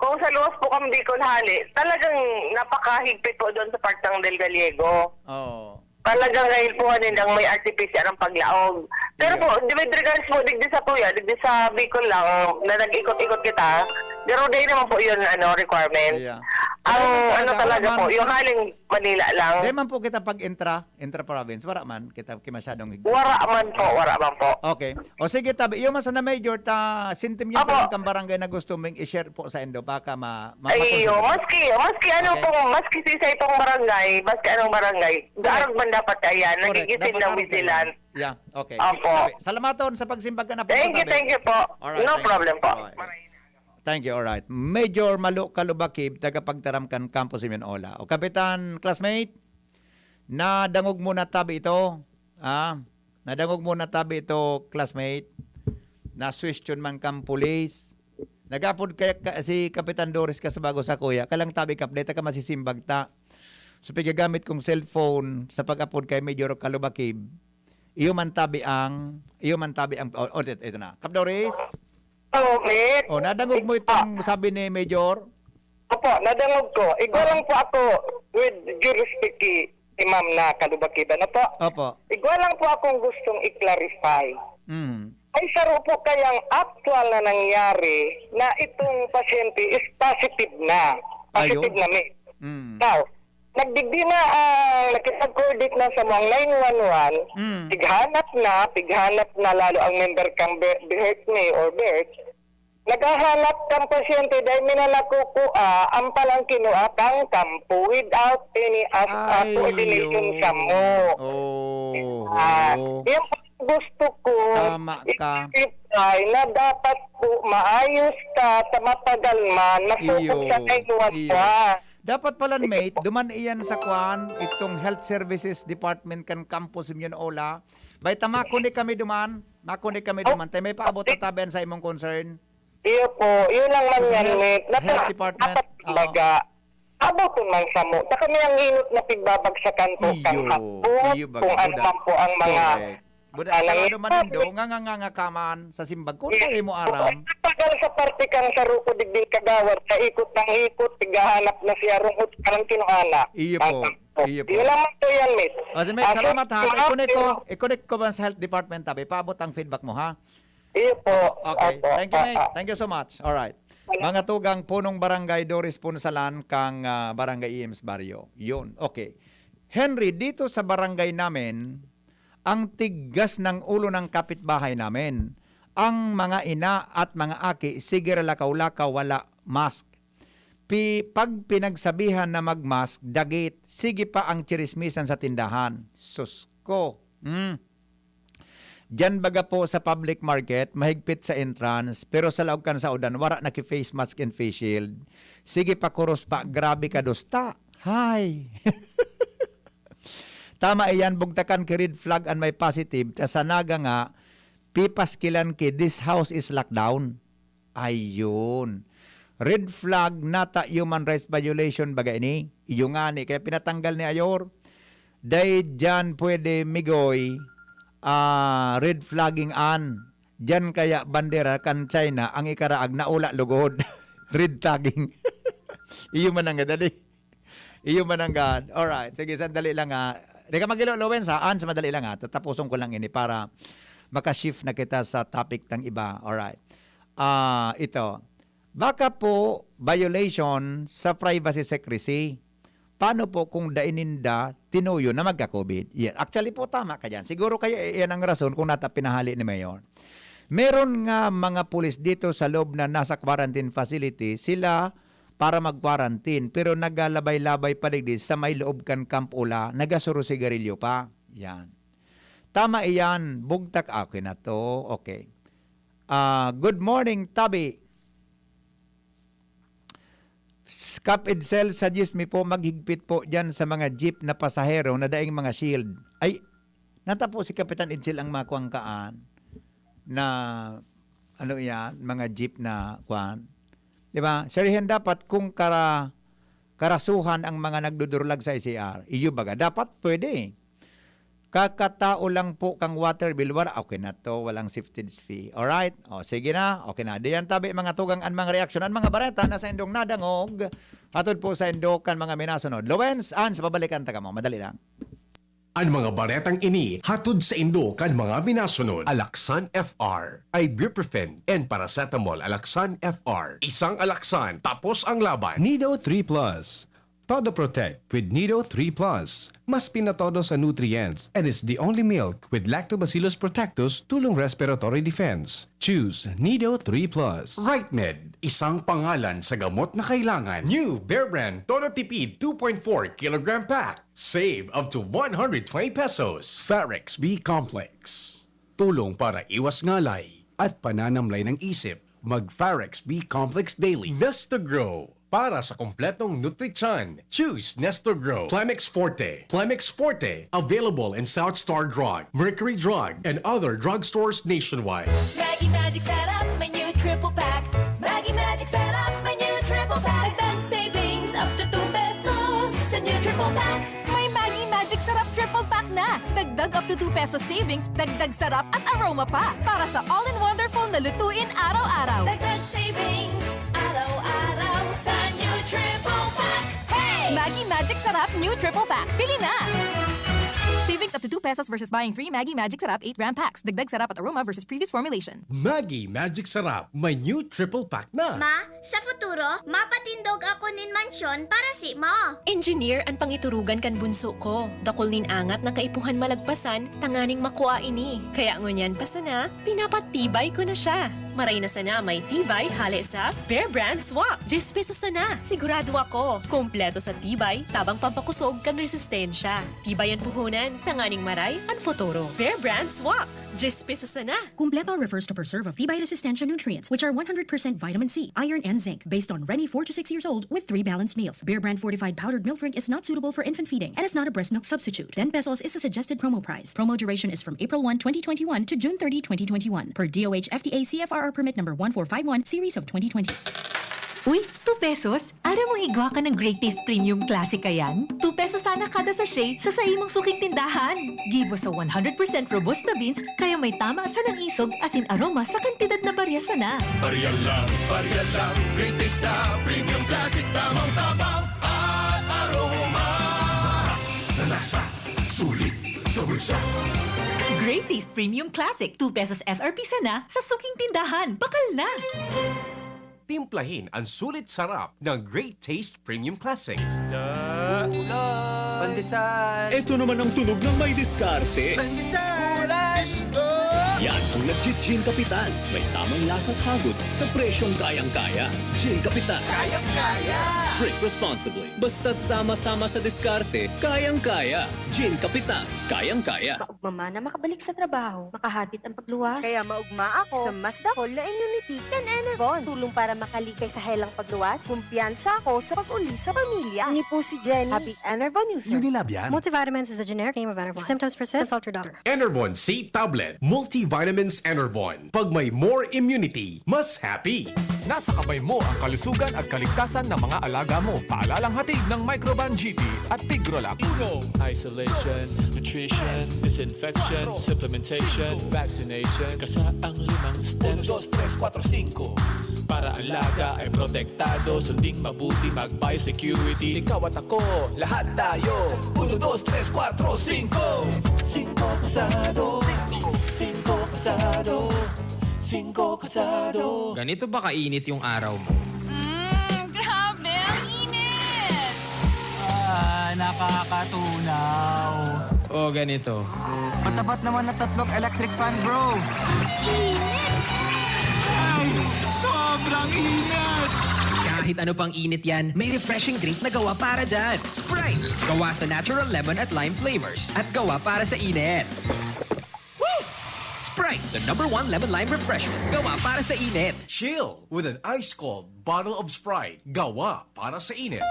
kung sa luwas po kang Bicol hali, talagang napakahigpit po doon sa part ng Del Gallego. Oo. Talagang ngayon po nilang may RT-PCR ang paglaog. Pero po, with regards po, digdi sa Tuya, digdi sa Bicol lang, na nag-ikot-ikot kita, pero di naman po yun, requirement. Yeah. Ang talaga po, yung haling Manila lang. Di man po kita pag intra-province, wara man, kita masyadong higpit. Wara man po. Okay. O sige, tabi, iyo man sa na major, sintim niyo kang barangay na gusto mong i-share po sa Indo, baka Ayo, maski maski sa itong barangay, maski anong barangay, darag man dapat ayan, nagigitin ng vigilant. Yeah, okay. Opo. Salamaton sa pagsimbag ka na po. Thank you po. Alright, No problem po. Thank you, alright. Major Malu Kalubakib, tagapagtaramkan Campus Simeon-Ola. O Kapitan, classmate, nadangog muna tabi ito. Nadangog muna tabi ito, classmate. Na-question man kang police. Nagapod kaya si Kapitan Doris ka sa bago sa kuya. Kalang tabi kapdeta ka masisimbag ta. So pigagamit kong cellphone sa pag-upload kay Major Kalubakib. Iyo man tabi ang ito na. Kap Doris? Mate. O, nadangog mo itong sabi ni Major? Opo, nadangog ko. Igwa lang po ako with due respect kay Imam na Kalubakiba na po. Opo. Igwa lang po akong gustong i-clarify. Ay saro po kayang actual na nangyari na itong pasyente is positive na. Positive na mate. Now, nagdigdi na nakipag-coordinate na sa mga 911, pighanap na lalo ang member kang Bert or Bert, naghahanap kang pasyente dahil minalakukuha ang palang kinuha kang kampo without any coordination sa mo. Yung gusto ko, i-reply na dapat po maayos ka sa matagal man, masukog sa 911. Dapat pala, mate, duman iyan sa kwan, itong Health Services Department kan Campus Simeon-Ola. Bay, makuni kami duman. Tayo may paabot na tabihan sa imong concern. Iyo po, yun lang man yan, mate. Health Department. Dapat abot man sa mo. Sa kami ang hinot na pigbabagsakan po kang hapot, kung ano man po ang mga... Buda, ano man nindo, nga kaman sa simbag ko, tayo mo aram. Tagal sa parte kang saruko digding kagawad, sa ikot ng ikot, tigahanap na siya rungkot karang kinuana. Iyo po. Yun lang po yan, mate. Salamat ha. I-connect ko ba sa Health Department, tabi? Paabot ang feedback mo, ha? Iyo po. Okay. Thank you, mate. Thank you so much. Alright. Mga tugang punong barangay Doris Punsalan kang barangay EM's Barrio. Yun. Okay. Henry, dito sa barangay namin, ang tigas ng ulo ng kapitbahay namin. Ang mga ina at mga aki, sige lakaw-lakaw, wala mask. Pag pinagsabihan na magmask, dagit, sige pa ang chirismisan sa tindahan. Sus ko. Diyan baga po sa public market, mahigpit sa entrance, pero sa loob kan sa udan, wala naki-face mask and face shield. Sige pa kuros pa, grabe ka dosta. Hi! Tama iyan, bugtakan ki red flag and may positive. Sa naga nga, pipaskilan ki, this house is lockdown. Ayun. Red flag nata human rights violation baga ini. Iyo nga ni, kaya pinatanggal ni Ayor. Dahil dyan pwede migoy red flagging an. Dyan kaya bandera kan China ang ikaraag na ula lugod. Red tagging. Iyo man ang dali. Iyo man ang God. Alright, sige, sandali lang nga. Di ka mag-ilulowen saan, sa madali lang nga. Tatapuson ko lang ini para makashift na kita sa topic ng iba. Alright. Ito. Baka po violation sa privacy secrecy. Paano po kung daininda tinuyo na magka-COVID? Yeah. Actually po tama ka dyan. Siguro kayo yan ang rason kung nata pinahali ni Mayor. Meron nga mga pulis dito sa loob na nasa quarantine facility, sila para mag-quarantine pero nagalabay-labay paligid sa may loob kan Camp Ula, nagasuro sigarilyo pa. Yan. Tama iyan. Bugtak. Okay na to. Okay. Good morning, Tabi. Cap Edsel, suggest me po maghigpit po dyan sa mga jeep na pasahero na daing mga shield. Ay, natapo si Kapitan Edsel ang makuangkaan na ano yan, mga jeep na kuan. Diba? Sarihan dapat kung karasuhan ang mga nagdudurlag sa ICR. Iyo baga, dapat pwede. Kakatao lang po kang water bill. Okay na to, walang safety fee. Alright? O, sige na. Okay na. Diyan tabi mga tugang ang mga reaksyon ang mga bareta na sa indong nadangog. Hatod po sa indokan mga minasunod. Lowens, sa pabalikan taga mo. Madali lang. Ang mga baretang ini hatod sa Indokan mga minasunod. Alaksan FR, ibuprofen, and paracetamol Alaksan FR. Isang alaksan, tapos ang laban. Nido 3 Plus. Todo Protect with Nido 3 Plus. Mas pinatodo sa nutrients and is the only milk with Lactobacillus protectus tulong respiratory defense. Choose Nido 3 Plus. RightMed, isang pangalan sa gamot na kailangan. New Bear Brand Todo Tipid 2.4 kilogram pack. Save up to 120 pesos. Farex B Complex. Tulong para iwas ngalay at pananamlay ng isip. Mag-Farex B Complex Daily. Nesta Grow. Para sa kompletong nutrisyon, choose Nestor Grow. Plemix Forte. Plemix Forte. Available in South Star Drug, Mercury Drug, and other drugstores nationwide. Maggie Magic Setup, my new triple pack. Maggie Magic Setup, my new triple pack. Dagdag savings up to 2 pesos sa new triple pack. May Maggie Magic Setup triple pack na. Dagdag up to 2 pesos savings, dagdag sarap at aroma pa. Para sa all-in-wonderful na lutuin araw-araw. Dagdag savings, araw-araw sa new triple pack. Hey! Maggie Magic Sarap new triple pack. Bili na! Savings up to 2 pesos versus buying 3 Maggie Magic Sarap 8-gram packs. Dagdag sarap at aroma versus previous formulation. Maggie Magic Sarap, may new triple pack na. Ma, sa futuro, mapatindog ako nin mansyon para si mo. Engineer ang pangiturugan kan bunso ko. Dakol nin angat na kaipuhan malagpasan, tanganing makuha ini. Kaya ngunyan pa sana, pinapatibay ko na siya. Maray na sana may tibay hali sa Bear Brand Swak. 10 pesos sana. Sigurado ako. Kompleto sa tibay, tabang pampakusog kan resistensya. Tibay ang puhunan, tanganing maray, ang futuro. Bear Brand Swak. 10 pesos sana. Kumpleto refers to preserve of tibay resistensya nutrients, which are 100% vitamin C, iron, and zinc, based on Rennie 4 to 6 years old with 3 balanced meals. Bear Brand fortified powdered milk drink is not suitable for infant feeding and is not a breast milk substitute. 10 pesos is the suggested promo price. Promo duration is from April 1, 2021 to June 30, 2021 per DOH FDA CFR permit number 1451 series of 2020. Uy, 2 pesos? Ara mo igwa ka ng Great Taste Premium Classic yan? 2 pesos sana kada sachet sa mong suking tindahan. Gibo sa 100% Robusta beans, kaya may tama sa ng isog asin aroma sa kantidad na barya sana. Barya lang, Great Taste na Premium Classic, tamang tabang at aroma. Sarap na lasa, sulit sa bulsa. Great Taste Premium Classic, 2 pesos SRP sana sa suking tindahan. Bakal na! Timplahin ang sulit sarap ng Great Taste Premium Classics. Pandesal. Ito naman ang tunog ng may diskarte. Pandesal. Yan ang nag-Gin Kapitan. May tamang lasa at hagod sa presyong kayang-kaya. Gin Kapitan. Kayang-kaya! Drink responsibly. Basta't sama-sama sa diskarte, kayang-kaya. Gin Kapitan. Kayang-kaya. Maugma na makabalik sa trabaho, makahatid ang pagluwas. Kaya maugma ako sa mas dakol na immunity kan Enervon. Tulong para makalikay sa helang pagluwas. Kumpiyansa ako sa pag-uli sa pamilya. Ni po si Jenny, happy Enervon user. Unilab yan. Multivitamins is a generic name of Enervon. If symptoms persist, consult your doctor. Enervon C Tablet, Multivitamins Enervon. Pag may more immunity, mas happy. Nasa kamay mo ang kalusugan at kaligtasan ng mga alaga mo. Paalalang hatid ng Microban GP at Tigrolac. Isolation, nutrition, disinfection, supplementation, vaccination. Kasaang 5 steps. 1, 2, 3, 4, 5. Para alaga ay protektado. Sunding mabuti, mag-biosecurity. Ikaw at ako, lahat tayo. 1, 2, 3, 4, 5. 5 kasado. 5 kasado. 5 kasado. Ganito ba kainit yung araw mo? Grabe, ang init! Nakakatunaw. O ganito. Matapat naman na 3 electric fan, bro. Init! Ay, sobrang init. Kahit ano pang init yan, may refreshing drink na gawa para dyan. Sprite! Gawa sa natural lemon at lime flavors. At gawa para sa init. Sprite, the #1 lemon lime refreshment. Gawa para sa init. Chill with an ice-cold bottle of Sprite. Gawa para sa init.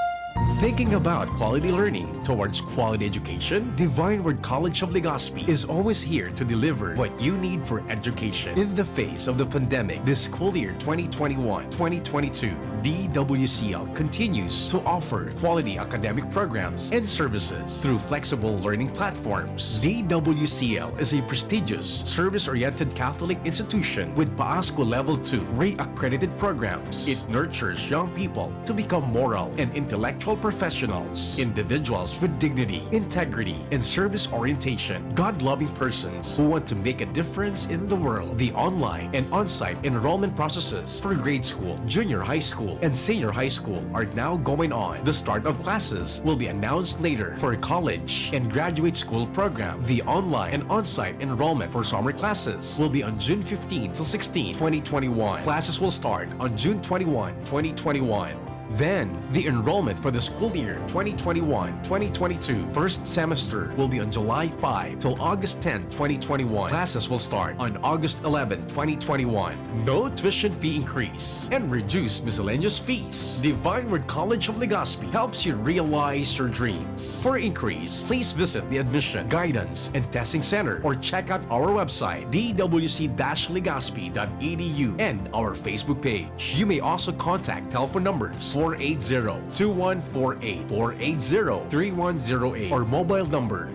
Thinking about quality learning towards quality education? Divine Word College of Legazpi is always here to deliver what you need for education. In the face of the pandemic, this school year 2021-2022, DWCL continues to offer quality academic programs and services through flexible learning platforms. DWCL is a prestigious, service-oriented Catholic institution with PAASCO Level 2 re-accredited programs. It nurtures young people to become moral and intellectual professionals, individuals with dignity, integrity, and service orientation, God-loving persons who want to make a difference in the world. The online and on-site enrollment processes for grade school, junior high school, and senior high school are now going on. The start of classes will be announced later for college and graduate school program. The online and on-site enrollment for summer classes will be on June 15 to 16, 2021. Classes will start on June 21, 2021. Then, the enrollment for the school year 2021-2022 first semester will be on July 5 till August 10, 2021. Classes will start on August 11, 2021. No tuition fee increase and reduced miscellaneous fees. Divine Word College of Legazpi helps you realize your dreams. For increase, please visit the Admission, Guidance, and Testing Center or check out our website dwc-legazpi.edu and our Facebook page. You may also contact telephone numbers 480-2148, 480-3108, or mobile number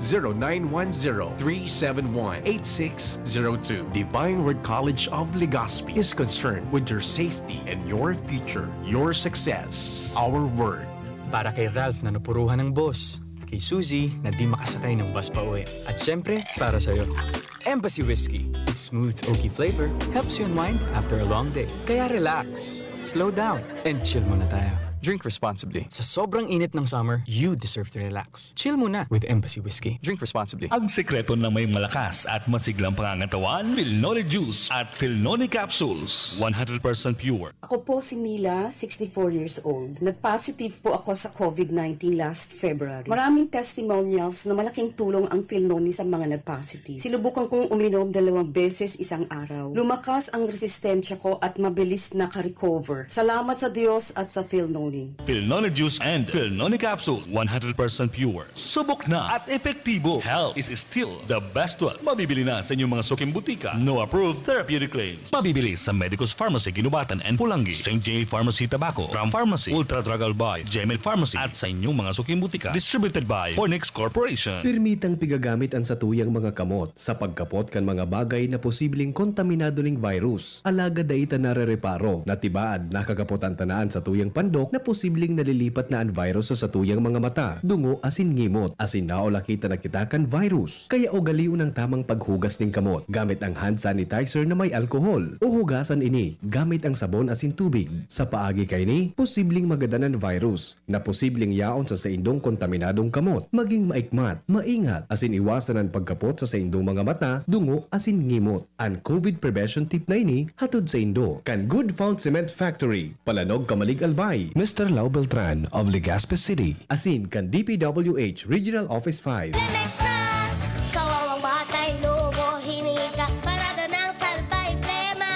0910-371-8602. Divine Word College of Legazpi is concerned with your safety and your future, your success, our word. Para kay Ralph na napuruhan ng boss. Kay Suzy na di makasakay ng bus pa uwi. At syempre, para sa'yo. Embassy Whiskey. Its smooth, oaky flavor helps you unwind after a long day. Kaya relax, slow down, and chill muna tayo. Drink responsibly. Sa sobrang init ng summer, you deserve to relax. Chill muna with Embassy Whiskey. Drink responsibly. Ang sekreto na may malakas at masiglang pangangatawan, Philnoni Juice at Philnoni Capsules. 100% pure. Ako po si Mila, 64 years old. Nag-positive po ako sa COVID-19 last February. Maraming testimonials na malaking tulong ang Philnoni sa mga nag-positive. Sinubukan kong uminom 2 beses isang araw. Lumakas ang resistensya ko at mabilis naka-recover. Salamat sa Diyos at sa Philnoni. Philnoni Juice and Philnoni Capsule, 100% pure. Subok na at epektibo. Health is still the best one. Mabibili na sa inyong mga suking butika. No approved therapeutic claims. Mabibili sa Medicus Pharmacy, Ginubatan and Pulangi, St. J. Pharmacy, Tabaco, Ram Pharmacy, Ultra Drug Albay, Gemel Pharmacy, at sa inyong mga suking butika. Distributed by Fornix Corporation. Permitang pigagamit ang satuyang mga kamot sa pagkapot kan mga bagay na posibleng kontaminado ning virus. Alaga daita na reparo, natibaad nakakapot ang tanaan sa tuyang pandok na na posibleng nalilipat na ang virus sa tuyang mga mata, dungo asin ngimot, asin naolakita na kita kan virus. Kaya ugaliw ng tamang paghugas ng kamot gamit ang hand sanitizer na may alkohol o hugasan ini gamit ang sabon asin tubig. Sa paagi kay ni, posibleng magadanan virus na posibleng yaon sa indong kontaminadong kamot. Maging maikmat, maingat, asin iwasan ang pagkapot sa indong mga mata, dungo asin ngimot. Ang COVID prevention tip na ini hatod sa indo kan Good Found Cement Factory, Palanog, Kamalig, Albay, Mr. Lau Beltran of Legazpi City, asin kan DPWH Regional Office 5. Plemex na! Kawawang batay, lobo, hinika, parada ng salbay, plema.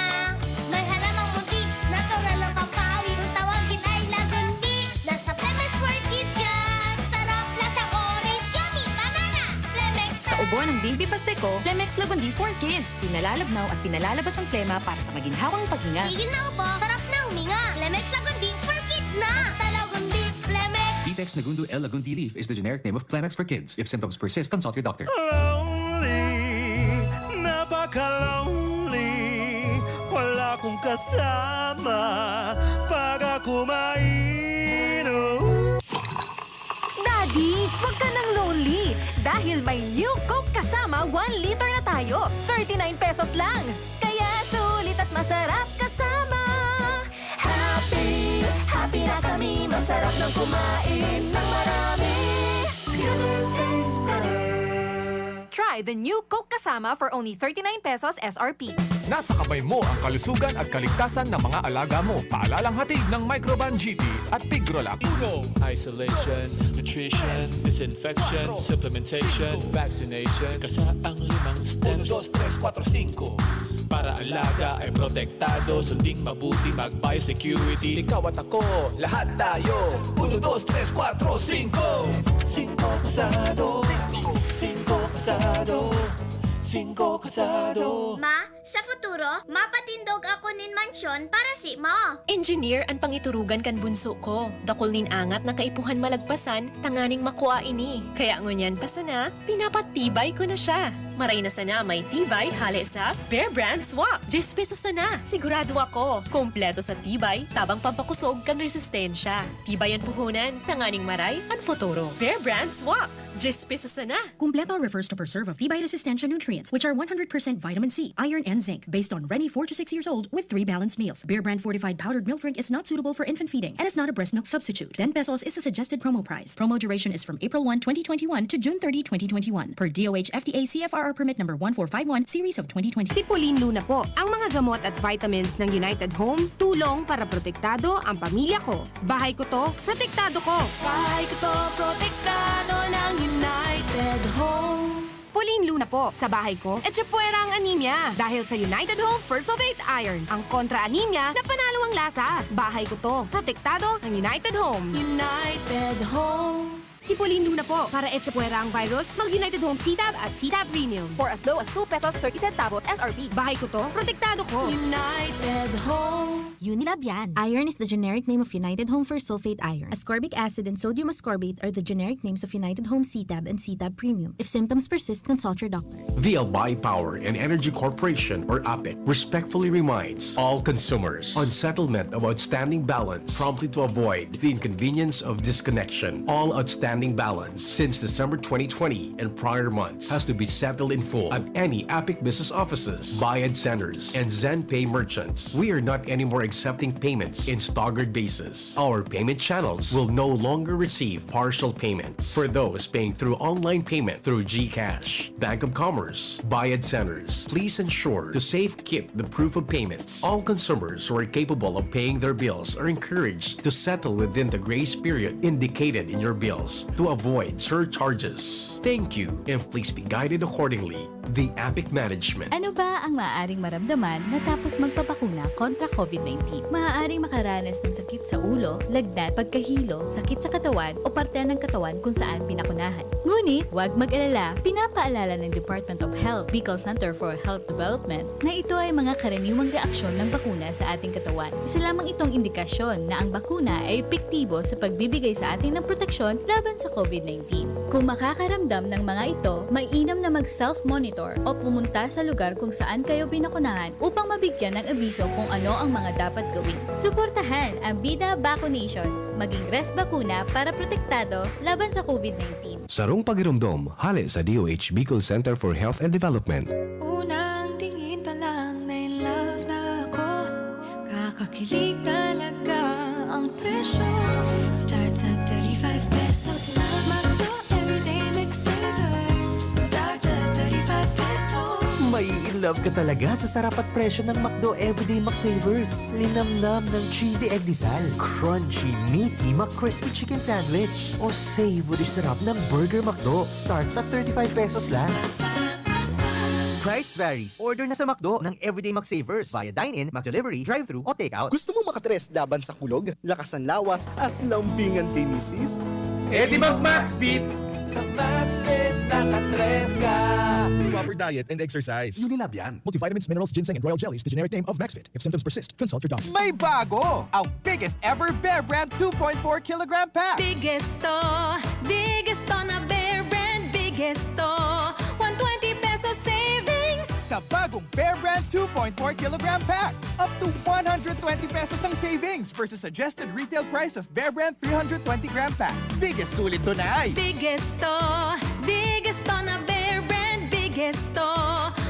May halamang muntik, natural ng pampawi, kung tawagin ay lagundi. Nasa Plemex for kids yan, sarap, lasang orange, yummy, banana. Plemex na! Sa ubo ng Baby Pasteco, Plemex Lagundi for Kids. Pinalalabnaw at pinalalabas ang plema para sa maginhawang paghinga. Tigil na ubo, sarap na huminga. Plemex Lagundi for kids na! Basta Lagundi, Plemex. Detex Nagundo L. Lagundi Leaf is the generic name of Plemex for kids. If symptoms persist, consult your doctor. Lonely, napaka-lonely. Wala akong kasama pag ako mainom. Daddy, huwag ka nang lonely. Dahil may new Coke kasama 1 liter na tayo. 39 pesos lang. Kaya sulit at masarap kasama. Happy, happy na kami. Masarap ng kumain ng marami. Together tastes better. Try the new Coke kasama for only 39 pesos SRP. Nasa kamay mo ang kalusugan at kaligtasan ng mga alaga mo. Paalalang hatid ng Microban GT at Tigrolac. Isolation, nutrition, disinfection, supplementation, vaccination. Kasaang 5 steps. 1, 2, 3, 4, 5. Para alaga ay protektado. Sunding mabuti mag-biosecurity. Ikaw at ako, lahat tayo. 1, 2, 3, 4, 5. 5 kasado. 5 kasado. 5 kasado. Ma, sa futuro, mapatindog ako nin mansyon para si mo. Engineer ang pangiturugan kan bunso ko. Dakol nin angat na kaipuhan malagpasan, tanganing makuha ini. Kaya ngunyan pa sana, pinapatibay ko na siya. Maray na sana may tibay hali sa Bear Brand Swak. 10 pesos sana. Sigurado ako. Kompleto sa tibay, tabang pampakusog kan resistensya. Tibay ang puhunan, tanganing maray, ang futuro. Bear Brand Swak. 10 pesos sana. Kumpleto refers to preserve of tibay resistensya nutrients, which are 100% vitamin C, iron, and zinc, based on Rennie 4 to 6 years old with 3 balanced meals. Bear Brand fortified powdered milk drink is not suitable for infant feeding and is not a breast milk substitute. 10 pesos is the suggested promo price. Promo duration is from April 1, 2021 to June 30, 2021 per DOH FDA CFR permit number 1451 series of 2020. Si Pauline Luna po, ang mga gamot at vitamins ng United Home, tulong para protektado ang pamilya ko. Bahay ko to, protektado ko. Bahay ko to, protektado ng United Home. Pauline Luna po, sa bahay ko, etchepuera ang anemia. Dahil sa United Home First Sulfate Iron, ang kontra-anemia na panalo ang lasa. Bahay ko to, protektado ng United Home. United Home. Si Pauline Luna po, para etchepuera ang virus, mag-United Home CTAB at CTAB Premium. For as low as 2 pesos 30 centavos SRP. Bahay ko to, protektado ko. United Home. Unilab yan. Iron is the generic name of United Home First Sulfate Iron. Ascorbic acid and sodium ascorbate are the generic names of United Home CTAB and CTAB Premium. If symptoms persist, consult your doctor. The Albay Power and Energy Corporation, or APEC, respectfully reminds all consumers on settlement of outstanding balance promptly to avoid the inconvenience of disconnection. All outstanding balance since December 2020 and prior months has to be settled in full at any APEC business offices, Bayad centers, and ZenPay merchants. We are not anymore accepting payments in staggered basis. Our payment channels will no longer receive partial payments for those paying through online payment through GCash, Bank of Commerce, Bayad centers. Please ensure to safe keep the proof of payments. All consumers who are capable of paying their bills are encouraged to settle within the grace period indicated in your bills to avoid surcharges. Thank you, and please be guided accordingly. The APEC Management. Ano ba ang maaaring maramdaman matapos magpapakuna kontra COVID-19? Maaaring makaranas ng sakit sa ulo, lagnat, pagkahilo, sakit sa katawan o parte ng katawan kung saan pinakunahan. Ngunit, huwag mag-alala. Pinapaalala ng Department of Health, Bicol Center for Health Development, na ito ay mga karaniwang reaksyon ng bakuna sa ating katawan. Isa lamang itong indikasyon na ang bakuna ay epektibo sa pagbibigay sa atin ng proteksyon laban laban sa COVID-19. Kung makakaramdam ng mga ito, mainam na mag-self-monitor o pumunta sa lugar kung saan kayo binakunahan upang mabigyan ng abiso kung ano ang mga dapat gawin. Suportahan ang Bida Vaccination. Maging rest bakuna para protektado laban sa COVID-19. Sarong pagirumdom, hali sa DOH Bicol Center for Health and Development. Unang tingin pa lang na in love na ako. Kakakilig talaga ang presyo. Starts at 35 pesos lang. Magdo everyday McSavers. Starts at 35 pesos. May in love ka talaga sa sarap at presyo ng McDo Everyday McSavers. Linamnam ng cheesy egg disal, crunchy, meaty McCrispy chicken sandwich, o savory sarap ng Burger McDo. Starts at 35 pesos lang. Price varies. Order na sa McDo ng Everyday McSavers via dine-in, McDelivery, drive-thru o take-out. Gusto mo makatres laban sa kulog, lakas ng lawas at lambingan kay misis? Eddie mag-Maxbeat! Sa MaxFit, nakatres ka! Proper diet and exercise. Unilab yan. Multivitamins, minerals, ginseng, and royal jellies, the generic name of Maxfit. If symptoms persist, consult your doctor. May bago! Ang biggest ever Bear Brand 2.4 kilogram pack! Biggest to na Bear Brand. Biggest to, 120 pesos savings. Sa bagong Bear Brand 2.4 kilogram pack, up to 120 pesos ang savings versus suggested retail price of Bear Brand 320 gram pack. Biggest sulit to na ay Biggest to na Bear Brand. Biggest to,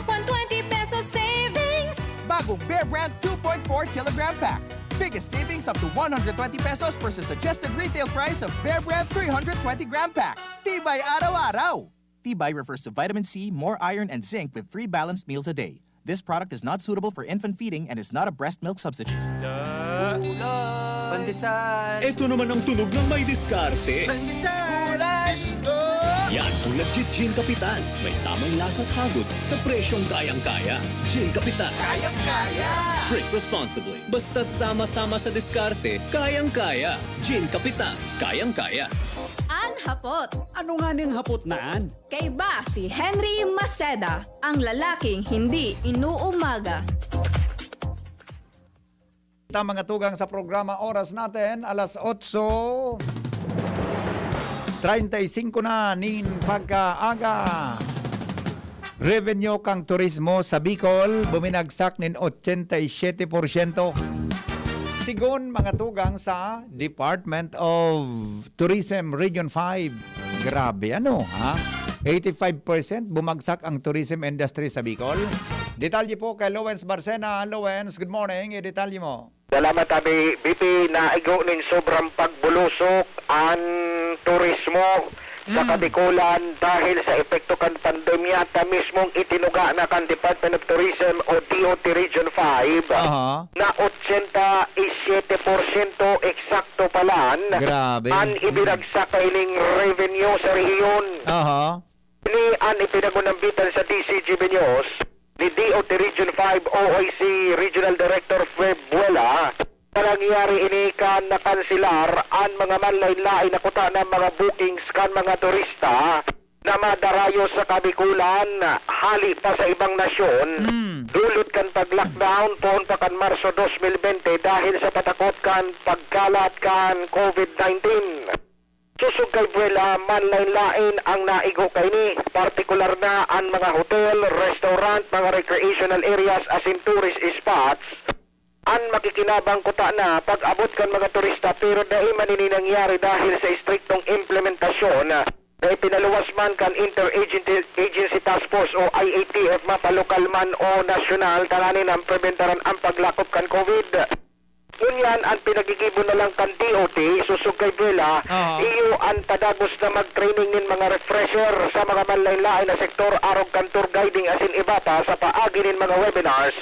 120 pesos savings. bagong Bear Brand 2.4 kilogram pack. Biggest savings up to 120 pesos versus suggested retail price of Bear Brand 320 gram pack. Tibay araw-araw! Tibay refers to vitamin C, more iron, and zinc with 3 balanced meals a day. This product is not suitable for infant feeding and is not a breast milk substitute. Pandesal! Ito naman ang tunog ng may diskarte. Pandesal! Yan ang legit Gin Kapitan. May tamang lasa at hagod sa presyong kayang-kaya. Gin Kapitan. Kayang-kaya! Drink responsibly. Basta't sama-sama sa diskarte, kayang-kaya. Gin Kapitan. Kayang-kaya. Anhapot. Ano nga niyang hapot naan? Kay ba si Henry Maceda, ang lalaking hindi inuumaga. Mga tugang sa programa oras natin, alas 8:35 na nin pagkaaga. Revenue kang turismo sa Bicol buminagsak nin 87%. Sigon mga tugang sa Department of Tourism Region 5. Grabe ano ha? 85% bumagsak ang tourism industry sa Bicol. Detalye po kay Lawens Barcena. Lawens, good morning. I-detalye mo. Salamat abi BP na igo ning sobrang pagbulusok ang turismo sa Kabikulan dahil sa epekto kan pandemya ta mismong itinuga na kan Department of Tourism o DOT Region 5 na 87% eksakto palan Grabe. ang ibinagsak kaining revenue sa rehiyon. Ni ang ipinagunambitan sa DZGB News ni DOT Region 5 OIC Regional Director Feb Buela na nangyari ini kan nakansilar ang mga manlain-lain na kuta ng mga bookings kan mga turista na madarayo sa Kabikulan hali pa sa ibang nasyon. Dulot kan pag-lockdown poon pa kan Marso 2020 dahil sa patakot kan pagkalat kan COVID-19. Susog kay Buela, manlain-lain ang naigo kay ni, partikular na ang mga hotel, restaurant, mga recreational areas as in tourist spots. Ang makikinabang kuta na pag-abot kan mga turista pero dahil maninangyari dahil sa striktong implementasyon na ipinaluwas man kan Interagency Task Force o IATF mapalokal man o nasyonal tanganin ang preventaran ang paglakop kan COVID. Ngunyan ang pinagigibo na lang kan DOT, susug kay Buela, iyo ang tadagos na mag-training nin mga refresher sa mga manlain-lain na sektor arog kan tour guiding as in iba pa sa paagi nin mga webinars.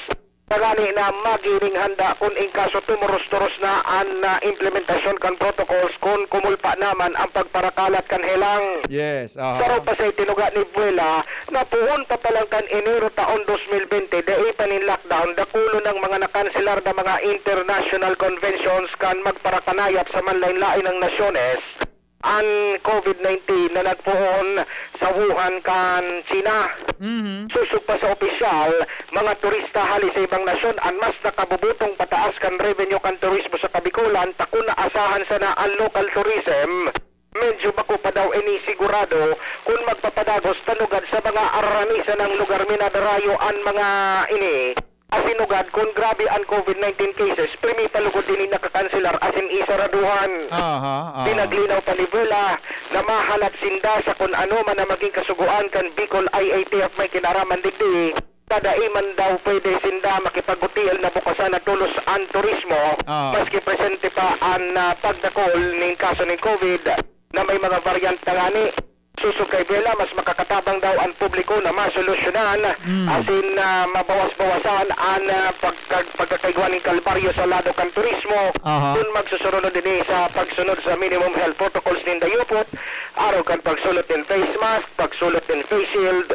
Pagani na magining handa kung in kaso tumuros-turos na ang implementasyon kan protocols kung kumulpa naman ang pagparakalat kan helang. Yes. Saro pa sa itinuga ni Buela na puhon pa palang kan Enero taon 2020 dahil pa nin lockdown dakulo ng mga nakanselar na mga international conventions kan magparakanayap sa manlain-lain ng nasyones ang COVID-19 na nagpuon sa Wuhan kan China. Susug pa sa opisyal, mga turista hali sa ibang nasyon ang mas nakabubutong pataas kan revenue kan turismo sa Kabikulan takun na asahan sa na ang local tourism medyo bako pa daw sigurado kung magpapadagos tanugad sa mga aramisan ng lugar minadarayo ang mga asinugad kung grabe ang COVID-19 cases, primipalugod din nakakanselar asin isaraduhan. Pinaglinaw panibula na mahalat sinda sa kung ano man na maging kasuguan kan Bicol IATF may kinaraman digdi. Kadaiman daw pwede sinda makipagutiel na bukasan na tulos ang turismo maski presente pa ang pagdakol ng kaso ng COVID na may mga variant na ngani. Susukay Bela, mas makakatabang daw ang publiko na masolusyonan asin mabawas-bawasan ang pagkakaiguan ng kalbaryo sa lado kan turismo kung magsusunod din sa pagsunod sa minimum health protocols ng dayupot, araw kan pagsulot ng face mask, pagsulot ng face shield,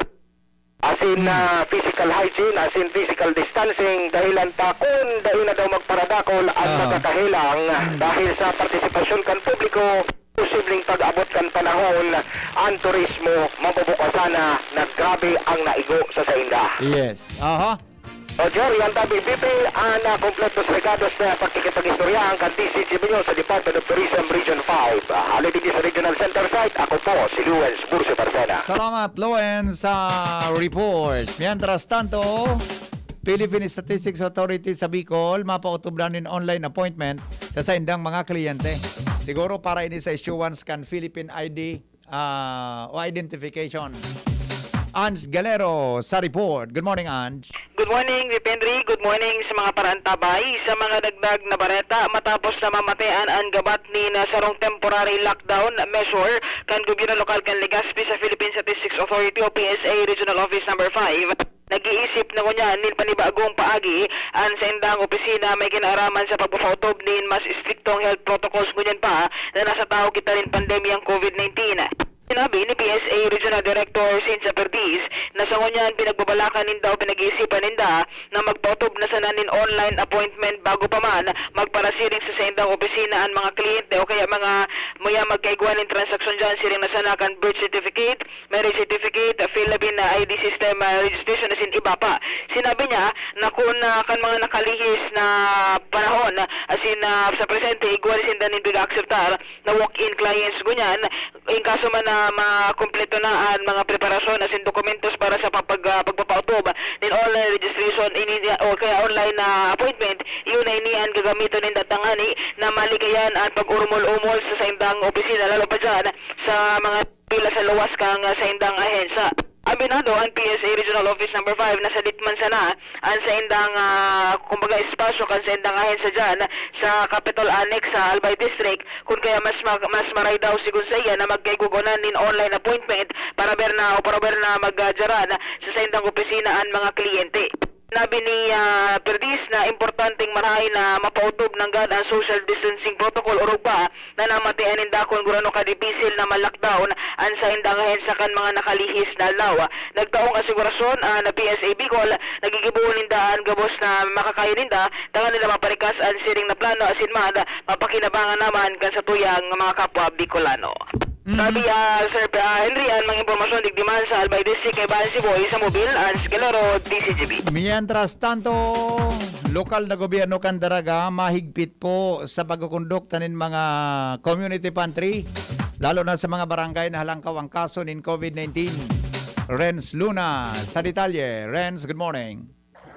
asin physical hygiene, asin physical distancing dahilan pa kung dahil na daw magparadakol ang magkakahilang dahil sa partisipasyon kan publiko posibleng pag-abot kan panahon ang turismo mabubukasan na naggrabe ang naigo sa sainda. Yes. O Jerry, ang WBP ang kompletos regados na pagkikipag-istorya ang kan DZGB nyo sa Department of Tourism Region 5. Halibigay sa Regional Center site, ako po si Luens Burse Parsena. Salamat, Loen, sa report. Mientras tanto, Philippine Statistics Authority sa Bicol, mapautublanin online appointment sa saindang mga kliyente. Siguro para ini sa issuance kan Philippine ID o identification. Ange Galero sa report. Good morning, Ange. Good morning, Dipendri. Good morning sa mga parantabay. Sa mga dagdag na bareta, matapos na mamatayan ang gabat ni na sarong temporary lockdown measure kan gobyerno lokal kan Legazpi sa Philippine Statistics Authority o PSA Regional Office number 5. Nag-iisip na kunya nin panibagong paagi ang sa indang opisina may kinaaraman sa pagpapautob nin mas striktong health protocols ngunyan pa na nasa tao kita rin pandemyang COVID-19. Sinabi ni PSA Regional Director Cynthia Perdiz na sa ngunyan pinagbabalakan ninda o pinag-iisipan ninda na magpautob na sa nanin online appointment bago pa man magparasiring sa indang opisina ang mga kliyente o kaya mga maya magkaiguan ng transaksyon dyan siring na sanakan birth certificate, marriage certificate, Philippine ID system registration asin iba pa. Sinabi niya na kung kan mga nakalihis na panahon asin sa presente iguan sinda nin biga-akseptar na walk-in clients gunyan in kaso man na makumpleto na ang mga preparasyon asin dokumentos para sa pagpapautob din online registration o kaya online na appointment yun ay niyan gagamiton ng datangani na maligayan at pag-urmol-umol sa saindang opisina lalo pa dyan sa mga pila sa luwas kang saindang ahensya. Abinado ang PSA Regional Office number 5 na sa Litman sana ang sa indang kumbaga espasyo kan sa indang ahensya dyan sa Capital Annex sa Albay District kung kaya mas maray daw sigun sa iya na magkaigugunan din online appointment para ber na magjaran sa indang opisina ang mga kliyente. Nabi ni Perdiz na importanteng marahay na mapautob ng gad ang social distancing protocol o rugba na namatian ninda kung gurano kadipisil na ma-lockdown ang sa indang ahensya kan mga nakalihis na lawa. Nagtaong asigurasyon na PSA Bicol nagigibuon ninda ang gabos na makakaya ninda tangan nila maparikas ang siring na plano asin man mapakinabangan naman kan sa tuyang mga kapwa Bicolano. Sabi Sir Henry, ang mga impormasyon digdiman sa Albay District kay Bayan Siboy sa Mobil, Ans Galero, DZGB. Mientras tanto, lokal na gobyerno Candaraga mahigpit po sa pagkukondukta ng mga community pantry, lalo na sa mga barangay na halangkaw ang kaso ng COVID-19. Renz Luna sa detalye. Renz, good morning.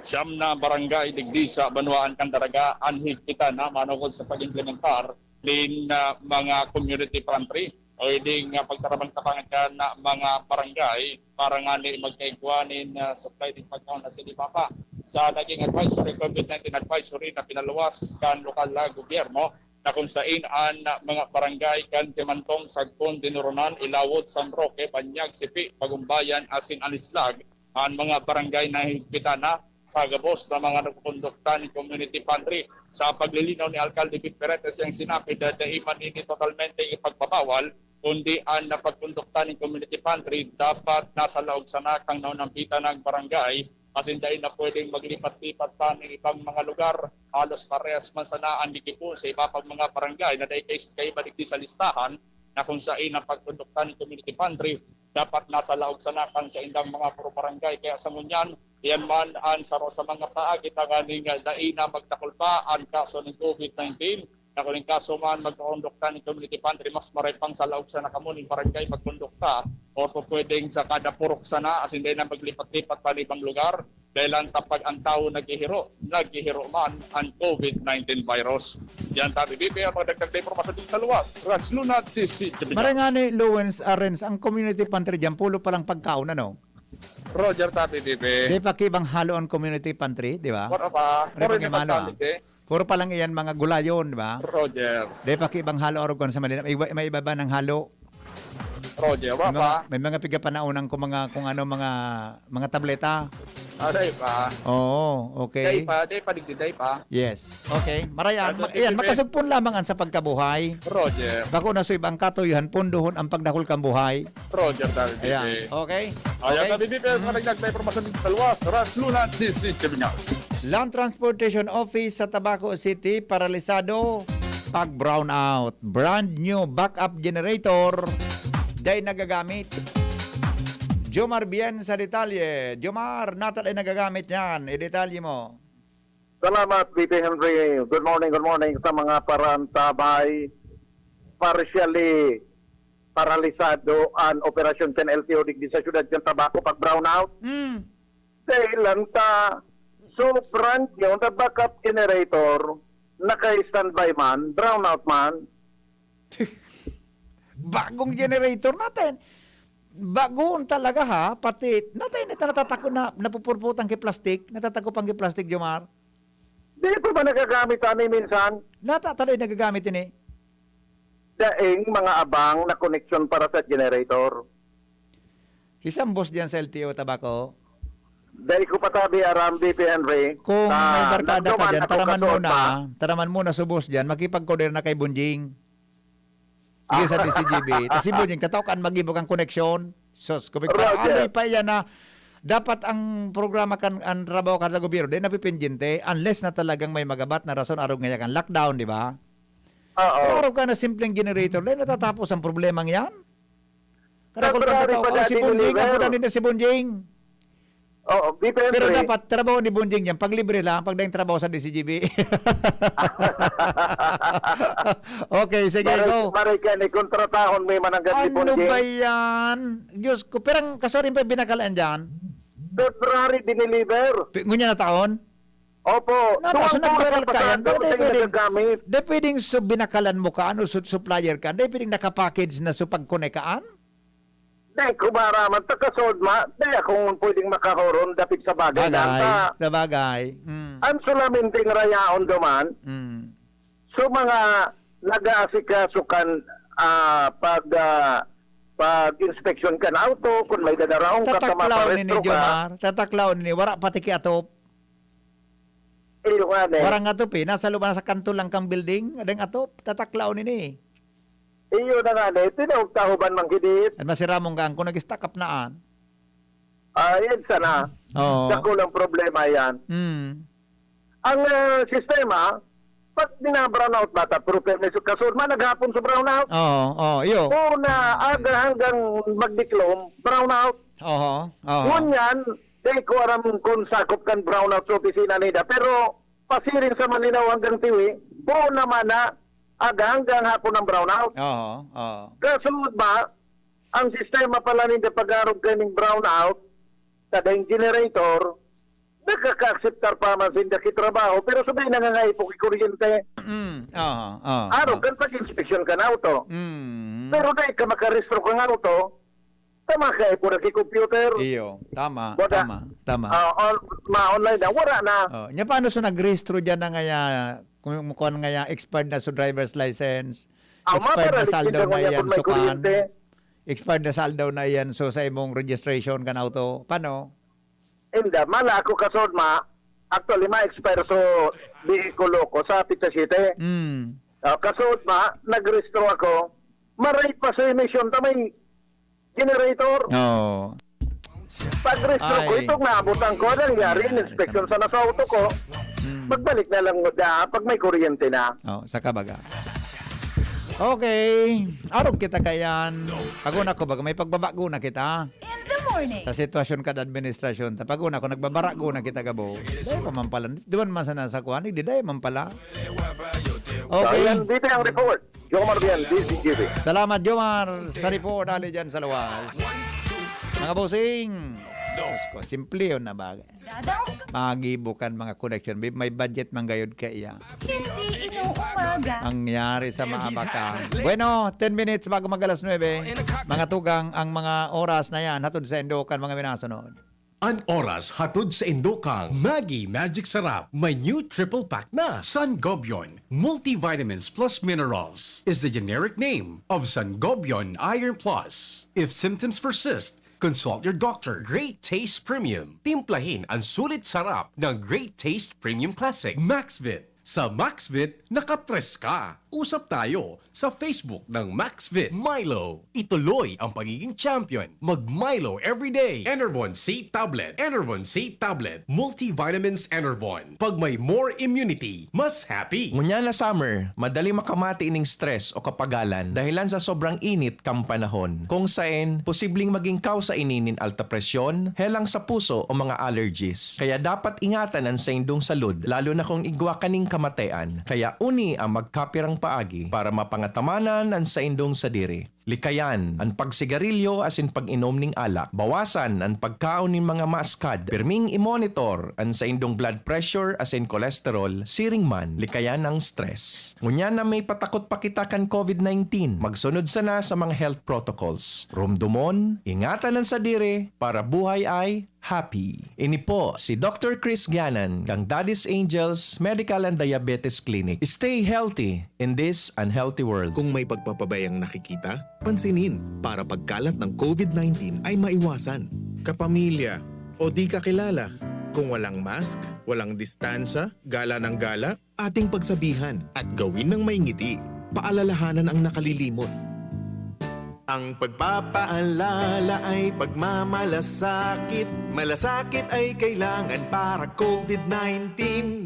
Siyam na barangay digdi sa Banwaan Candaraga ang higpitan na manukod sa pag-implementar ng mga community pantry o hindi pagtarabang kapangan na mga barangay para nga magkaigwanin supply din pagkaon na sili papa. Sa naging advisory, COVID-19 advisory na pinaluwas kan lokal na gobyerno na kung saan ang mga barangay kan Timantong, Sagpon, Dinurunan, Ilawod, San Roque, Banyag, Sipi, Pagumbayan, Asin, Alislag, ang mga barangay na higpitan na sa gabos na mga nagkukondukta ng community pantry. Sa paglilinaw ni Alcalde Vic Peretes yung sinabi na daiman ini totalmente ipagpapawal kundi ang napagkondukta ng community pantry dapat nasa laog sana kang naunampitan ng barangay kasi hindi na pwedeng maglipat-lipat pa ng ibang mga lugar. Halos parehas man sana ang likipo sa iba pang mga barangay na dahil kayo baligdi sa listahan na kung saan ang pagkondukta ng community pantry dapat nasa laog sana kang sa indang mga puro barangay. Kaya sa ngunyan, yan man ang saro sa mga paagi tanganing dahil na magtakol pa ang kaso ng COVID-19 na kung kaso man magkakondukta ng community pantry, mas maray pang sa laog sa nakamuning barangay magkondukta o pwedeng sa kada purok sana as hindi na maglipat-lipat pa ibang lugar dahil ang tapag ang tao naghihiro man ang COVID-19 virus. Yan tabi BPI ang magdagdag na impormasyon din sa luwas. Rats Lunat, DZGB. Marangani, Lowens, Arens, ang community pantry dyan, pulo palang pagkaon, ano? Roger tabi BPI. Di pa kibang halo ang community pantry, di ba? Puro pa. Di pa kimalo, puro pa lang iyan mga gulayon, di ba? Roger. Di pa kibang halo organ sa Manila. May iba ba ng halo? Roger, wapa. May mga pigapanaunan ko mga tableta. Day pa. Oo, okay. Day pa. Yes. Okay. Marayan. Yan, makasugpon lamang ang sa pagkabuhay. Roger. Bako na sa ibang katuyuhan, punduhon ang pagdakol kang buhay. Roger, tabi BPI. Ayan. Okay. Ayan, tabi BPI. Magdagdag na impormasyon din sa luwas. Rats Lunat, DZGB. Land Transportation Office sa Tabaco City, paralisado. Pag brown out. Brand new backup generator. Day nagagamit. Jomar Bien sa detalye. Jomar, natal ay nagagamit yan. I-detalye mo. Salamat, VP Henry. Good morning sa mga parantabay. Partially paralisado ang Operation 10 LTO digdi sa syudad ng Tabaco pag brownout. Dahil lang so brand new na backup generator naka-standby man, brownout man. Bagong generator natin. Bagoon talaga ha, pati natin ito natatako na napupurputan kay plastic, natatakop ang kay plastic, Jomar. Di pa ba nagagamit ani minsan? Natataloy nagagamit ini. Daing mga abang na connection para sa generator. Isang boss diyan sa LTO Tabaco. Dahil ko patabi aram VP Henry. Kung may barkada ka dyan, taraman muna sa boss dyan, makipag-coder na kay Bunjing. Sige sa DZGB. Tapos si Bunjing, katawkaan mag-ibog ang connection. Sos, kumikita. Pa yan na dapat ang programa kan ang trabaho ka sa gobyerno, di napipindyente unless na talagang may magabat na rason araw ngayon kan lockdown, di ba? Oo. Araw ka na simpleng generator, di natatapos ang problemang yan. Karakol ka si Bunjing, ang punan nila si Bunjing. Oo, pero dapat trabaho ni Bunjing yan, pag libre lang, pag daing trabaho sa DZGB. Okay, sige, go. Maray ka ni kontratahon may mananggat si Bunjing. Ano ba yan? Diyos ko, pero kasorin pa binakalaan dyan? February diniliver. Ngunya na taon? Opo. So nagbakal ka yan, di pwedeng binakalan mo ka, ano, supplier ka, di pwedeng nakapackage na pagkonekaan? Dahil kumaraman, takasod ma, dahil akong pwedeng makahoron dapit sa bagay. Sa bagay. Ang sulaminting rayaon duman, so mga nag-aasikasukan pag-inspection ka na auto, kung may dadaraong ka sa maparestro ka. Tataklaw ni wara pati ki atop. Warang atop nasa loob na sa kanto lang kang building, adeng atop, tataklaw ni. Iyo na nga na, tinawag-tahuban mang hidit. At masiramong kang kung nag-stack up naan. Yan sana. Oo. Dakulang problema yan. Ang sistema, pag bina-brownout bata, pero kasur man, naghapon sa brownout. Oo, iyo. Una, aga hanggang magdiklom, brownout. Oo. Ngunyan, di ko aram kung sakop kan brownout sa opisina nila. Pero, pasirin sa Malinaw hanggang Tiwi, buo naman na, aga hanggang hapon ng brownout. Oo. Kasunod ba, ang sistema pala ninyo pag-arog kaning brownout, kada yung generator, nakaka-acceptar pa man sinda kitrabaho, pero sabay nangangay po kuryente. Araw, kan pag-inspection ka na auto. Pero dahil ka makarestro ka ng auto, tama ka po na computer. Iyo, tama. Ma-online na, wala na. Nya paano so nag-restro dyan na ngaya, kung ngaya expired na so driver's license, expired na saldo na yan so kan, expired na saldo na yan so sa imong registration kan auto, paano? Hindi, mala ako kasod actually ma-expire so vehiculo ko sa Pizza City. Kasod nag-restro ako, maray pa sa emission tamay generator. Pag-restro ko, itong naabutan ko, nangyari, inspection sa nasa auto ko, magbalik na lang pag may kuryente na. Sa kabaga. Okay. Arog kita kayan. Paguna ko baga may pagbabago na kita. In the morning. Sa sitwasyon kad administrasyon. Paguna ko nagbabarago na kita gabo. Dahil pa man pala. Di ba man sa nasa kuhan? Di dahil man pala. Okay. Ayan, dito ang report. Jomar Bian, DZGB. Salamat, Jomar, sa report ali dyan sa luwas. Mga bossing, Diyos ko, simple yun na bagay. Magibukan mga connection. May budget man gayod ka iya. Hindi inuumaga. Ang nangyari sa maabaka. Bueno, 10 minutes bago mag-alas 9. Mga tugang, ang mga oras na yan, hatod sa Indokan, mga minasunod. An oras hatod sa Indokang Maggi Magic Sarap. May new triple pack na. Sangobion Multivitamins plus Minerals is the generic name of Sangobion Iron Plus. If symptoms persist, consult your doctor. Great Taste Premium. Timplahin ang sulit sarap ng Great Taste Premium Classic. Maxvit. Sa Maxvit, nakatres ka. Usap tayo sa Facebook ng Maxvit. Milo. Ituloy ang pagiging champion. Mag-Milo everyday. Enervon C Tablet. Enervon C Tablet. Multivitamins Enervon. Pag may more immunity, mas happy. Ngunya na summer, madali makamati ining stress o kapagalan dahilan sa sobrang init kang panahon. Kung saan, posibleng maging kausa ininin alta presyon, helang sa puso o mga allergies. Kaya dapat ingatan ang sa indong salud, lalo na kung igwa kaning kamatayan. Kaya uni ang magkapirang paagi para mapangatamanan ang sa indong sadiri. Likayan ang pagsigarilyo asin pag-inom ning alak. Bawasan ang pagkaon ning mga maaskad. Pirming i-monitor ang sa indong blood pressure asin cholesterol. Siring man, likayan ang stress. Ngunya na may patakot pa kita kan COVID-19. Magsunod sana sa mga health protocols. Rumdumon, ingatan ang sadiri para buhay ay happy. Ini po si Dr. Chris Ganan kang Daddy's Angels Medical and Diabetes Clinic. Stay healthy in this unhealthy world. Kung may pagpapabayang nakikita, pansinin para pagkalat ng COVID-19 ay maiwasan. Kapamilya o di kakilala, kung walang mask, walang distansya, gala ng gala, ating pagsabihan at gawin ng may ngiti. Paalalahanan ang nakalilimot. Ang pagpapaalala ay pagmamalasakit. Malasakit ay kailangan para COVID-19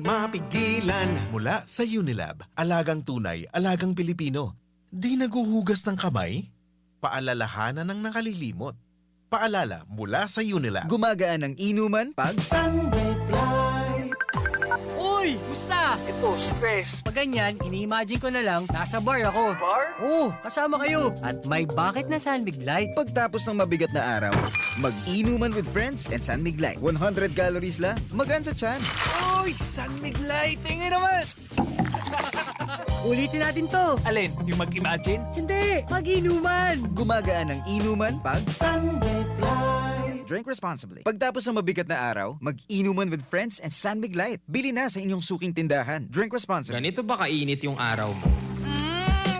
mapigilan. Mula sa Unilab, alagang tunay, alagang Pilipino. Di naguhugas ng kamay? Paalalahanan ng nakalilimot. Paalala mula sa Unilab. Gumagaan ng inuman pag Sunlight. Uy! Musta? Ito, stress. Pag ganyan, ini-imagine ko na lang, nasa bar ako. Bar? Oo, kasama kayo. At may bucket na Sunbig Light. Pagtapos ng mabigat na araw, mag-inuman with friends and Sunmig Light. 100 calories lang, magaan sa tiyan. Uy! Sunbig Light! Tingin naman! Ulitin natin to. Alin? Yung mag-imagine? Hindi! Mag-inuman! Gumagaan ng inuman pag Sunbig Light. Drink responsibly. Pagtapos ng mabigat na araw, mag-inuman with friends and Sunmig Light. Bili na sa inyong suking tindahan. Drink responsibly. Ganito ba kainit yung araw mo?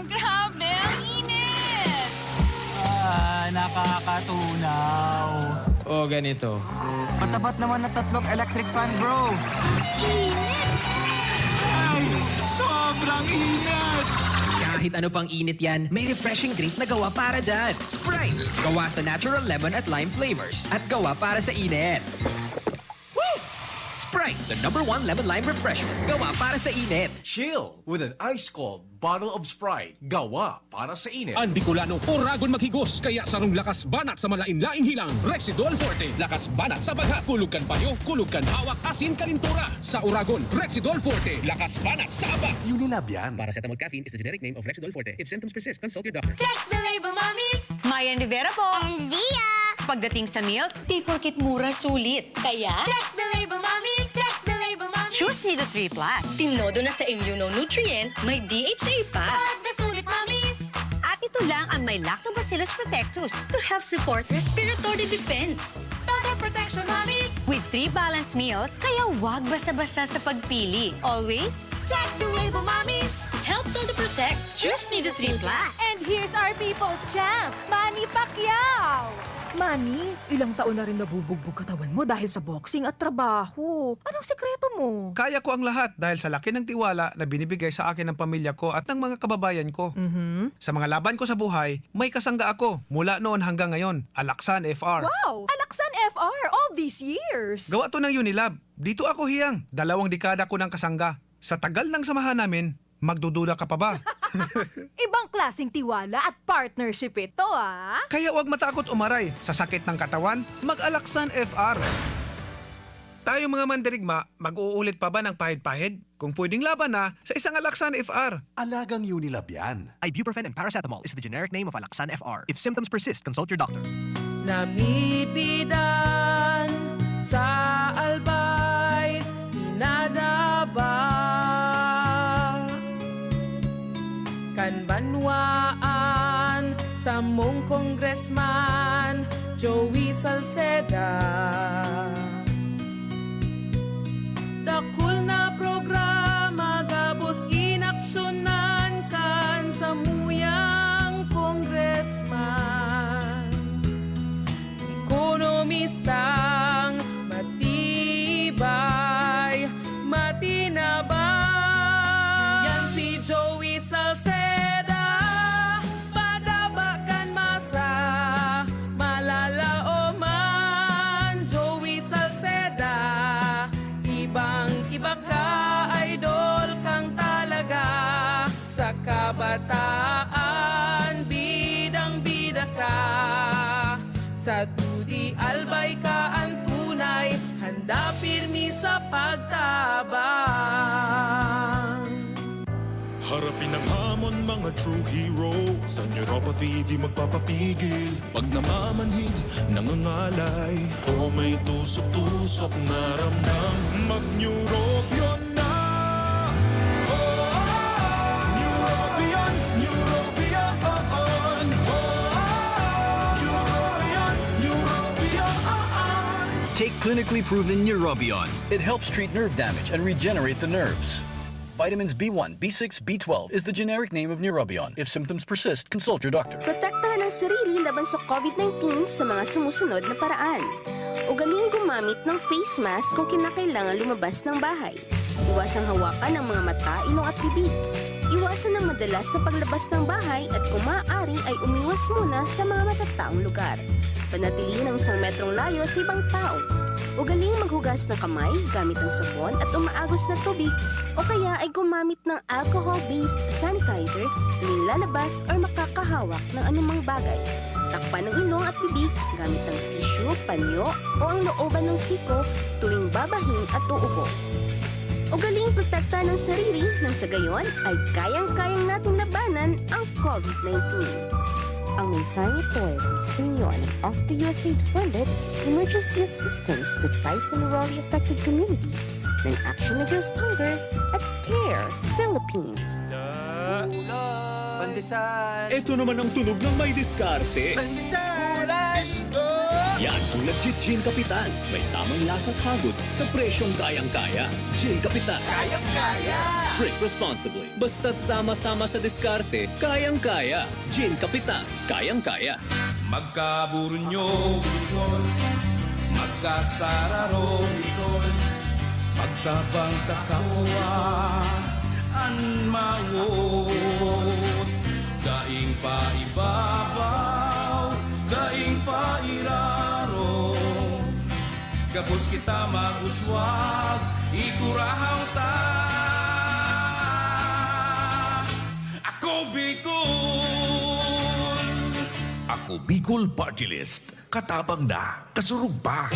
Grabe, ang init! Nakakatunaw. O ganito. Patapat naman na 3 electric fan, bro. Sobrang init! Kahit ano pang init yan, may refreshing drink na gawa para dyan. Sprite! Gawa sa natural lemon at lime flavors. At gawa para sa init. Woo! Sprite, the #1 lemon lime refreshment. Gawa para sa init. Chill with an ice-cold bottle of Sprite. Gawa para sa init. Ang Bicolano, oragon maghigos, kaya sarong lakas banat sa malain-laing hilang. Rexidol Forte, lakas banat sa bagha. Kulugkan payo, kulugkan hawak, asin kalintura. Sa oragon, Rexidol Forte, lakas banat sa aba. Unilab yan. Paracetamol caffeine is the generic name of Rexidol Forte. If symptoms persist, consult your doctor. Check the label, mommies! Mayan Rivera po. And Dia! Pagdating sa milk, di porkit mura sulit. Kaya, Check the label, mommies! Check the label, mommies! choose Nido 3 Plus. Tinodo na sa immunonutrient, may DHA pa. Pagkasulit, mommies! At ito lang ang may Lactobacillus protectus to help support respiratory defense. Total protection, mommies! With 3 balanced meals, kaya wag basta-basta sa pagpili. Always, Check the label, mommies! help Todo protect. Choose Nido 3 Plus. And here's our people's champ, Manny Pacquiao! Manny, ilang taon na rin nabubugbog katawan mo dahil sa boxing at trabaho. Anong sekreto mo? Kaya ko ang lahat dahil sa laki ng tiwala na binibigay sa akin ng pamilya ko at ng mga kababayan ko. Sa mga laban ko sa buhay, may kasangga ako mula noon hanggang ngayon. Alaksan FR. Wow! Alaksan FR all these years! Gawa to ng Unilab. Dito ako hiyang. 2 dekada ko ng kasangga. Sa tagal ng samahan namin, magdududa ka pa ba? Ibang klaseng tiwala at partnership ito, ah! Kaya huwag matakot umaray. Sa sakit ng katawan, mag-Alaksan FR. Tayo mga mandirigma, mag-uulit pa ba ng pahid-pahid? Kung pwedeng laban na sa isang Alaxan FR. Alagang Unilab yan. Ibuprofen and paracetamol is the generic name of Alaxan FR. If symptoms persist, consult your doctor. Namibidan sa albay, inadaba. Kanbanwaan sa mong congressman, Joey Salceda. Dakul na programa gabos inaksyonan kan sa muyang congressman. Ekonomistang matibay, matinabay. Yan si Joey Salceda, padabakan masa, malala o man. Joey Salceda, ibang-iba ka, idol kang talaga. Sa kabataan, bidang-bida ka. Sa tudi albay ka ang tunay, handa pirmi sa pagtabang. Harapin ang hamon, mga true hero. Sa neuropathy di magpapapigil. Pag namamanhid, nangangalay, o may tusok-tusok na ramdam, mag-neurobion na. Neurobion, neurobion. Neurobion, neurobion. Take clinically proven Neurobion. It helps treat nerve damage and regenerate the nerves. Vitamins B1, B6, B12 is the generic name of Neurobion. If symptoms persist, consult your doctor. Protektahan ang sarili laban sa COVID-19 sa mga sumusunod na paraan. Ugaling gumamit ng face mask kung kinakailangan lumabas ng bahay. Iwasang hawakan ang mga mata, ilong at bibig. Iwasan ang madalas na paglabas ng bahay at kung maaari ay umiwas muna sa mga matataong lugar. Panatilihin ang 1 metrong layo sa ibang tao. Ugaling maghugas ng kamay gamit ang sabon at umaagos na tubig o kaya ay gumamit ng alcohol-based sanitizer tuwing lalabas o makakahawak ng anumang bagay. Takpan ng ilong at bibig gamit ang tissue, panyo o ang looban ng siko tuwing babahin at uubo. Ugaling protektahan ng sarili nang sa gayon ay kayang-kayang nating labanan ang COVID-19. Ang mensaheng ito ay sa inyo of the USAID-funded Emergency Assistance to Typhoon-Raleigh-affected communities ng Action Against Hunger at CARE Philippines. Pandesal! Ito naman ang tunog ng may diskarte. Pandesal! Yan ang legit Gin Kapitan. May tamang lasa at hagod sa presyong kayang-kaya. Gin Kapitan. Kayang-kaya! Drink responsibly. Basta't sama-sama sa diskarte, kayang-kaya. Gin Kapitan. Kayang-kaya. Magkaburunyo, magkasararo, magtabang sa kapwa, anmawot, daing pa ibabaw, daing pa iraro, gabos kita maguswag, ikurahaw ta. Ako Bicol! Ako Bicol Party List. Katabang na, kasurug pa.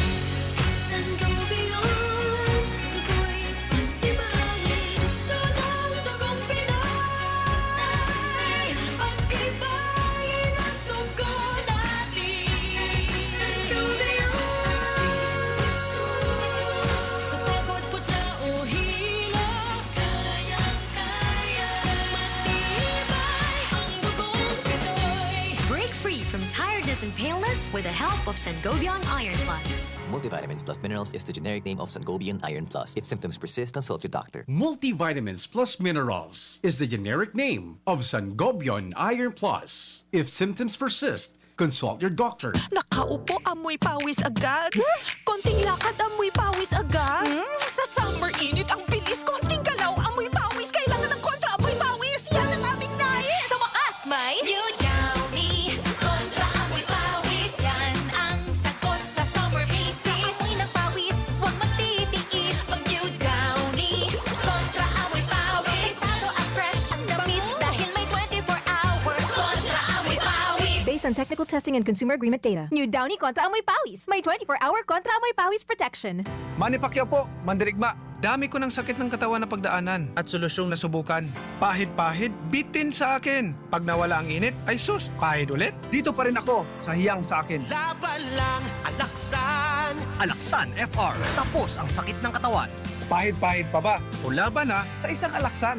And paleness with the help of Sangobion Iron Plus. Multivitamins plus minerals is the generic name of Sangobion Iron Plus. If symptoms persist, consult your doctor. Multivitamins plus minerals is the generic name of Sangobion Iron Plus. If symptoms persist, consult your doctor. Nakaupo, amoy pawis agad. Konting lakad, amoy pawis agad. Sa summer init, ang bilis. Konting galaw, amoy pawis. Kailangan ng kontra, amoy pawis. Yan ang aming nais. Sa wakas, may New Downy kontra amoy pawis. Yan ang sagot sa summer bisis. Amoy ng pawis, huwag matitiis. Mag New Downy kontra amoy pawis. Protektado at fresh ang damit dahil may 24-hour kontra amoy pawis. Based on technical testing and consumer agreement data. New Downy kontra amoy pawis. May 24-hour kontra amoy pawis protection. Manny Pacquiao po, mandirigma. Dami ko ng sakit ng katawan na pagdaanan at solusyong nasubukan. Pahid-pahid, bitin sa akin. Pag nawala ang init, ay sus, pahid ulit. Dito pa rin ako, sa hiyang sa akin. Laban lang, Alaksan! Alaksan FR. Tapos ang sakit ng katawan. Pahid-pahid pa ba? O laban na sa isang alaksan.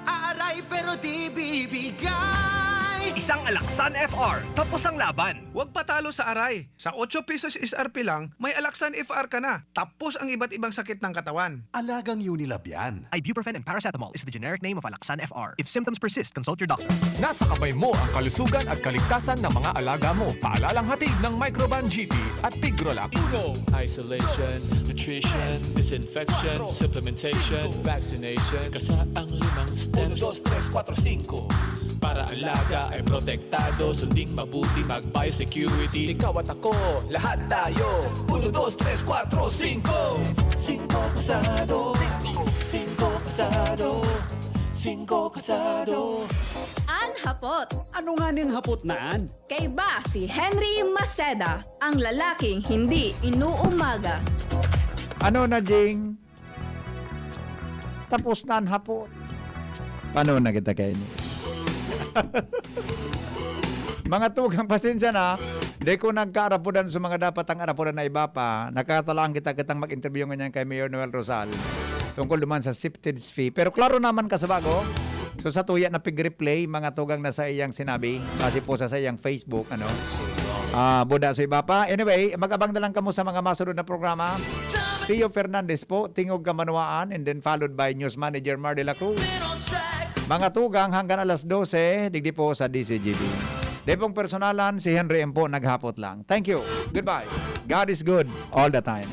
Aaray pero di bibigay. Isang Alaksan FR. Tapos ang laban. Huwag patalo sa aray. Sa 8 pesos SRP lang, may Alaksan FR ka na. Tapos ang iba't ibang sakit ng katawan. Alagang Unilab yan. Ibuprofen and paracetamol is the generic name of Alaksan FR. If symptoms persist, consult your doctor. Nasa kamay mo ang kalusugan at kaligtasan ng mga alaga mo. Paalalang hatid ng Microban GP at Pigrolac. Isolation, nutrition, disinfection, supplementation, vaccination. Kasaang 5 steps. 1, 2, 3, 4, 5. Para alaga ay protektado. Sunding mabuti mag-biosecurity. Ikaw at ako, lahat tayo. 1, 2, 3, 4, 5. 5 kasado. 5 kasado. 5 kasado. An hapot. Ano nga ning hapot naan? Kay ba si Henry Maceda, ang lalaking hindi inuumaga. Ano na, Jing? Tapos na ang hapot. Paano na kita kayo? Mga tugang pasensya na, di ko nagkaarapudan sa mga dapat ang arapudan na iba pa. Nakatalaan kitang mag-interview ngayon kay Mayor Noel Rosal tungkol naman sa sifted fee. Pero klaro naman kasabago. So sa tuya na pig-replay, mga tugang na sa iyang sinabi, kasi po sa iyang Facebook, buda sa iba pa. Anyway, mag-abang na lang kamo sa mga masunod na programa. Tio Fernandez po, Tingog Kamanwaan, and then followed by News Manager Mar de la Cruz. Mga tugang hanggang alas 12, digdi po sa DZGB. Depong personalan, si Henry M. po naghapot lang. Thank you. Goodbye. God is good all the time.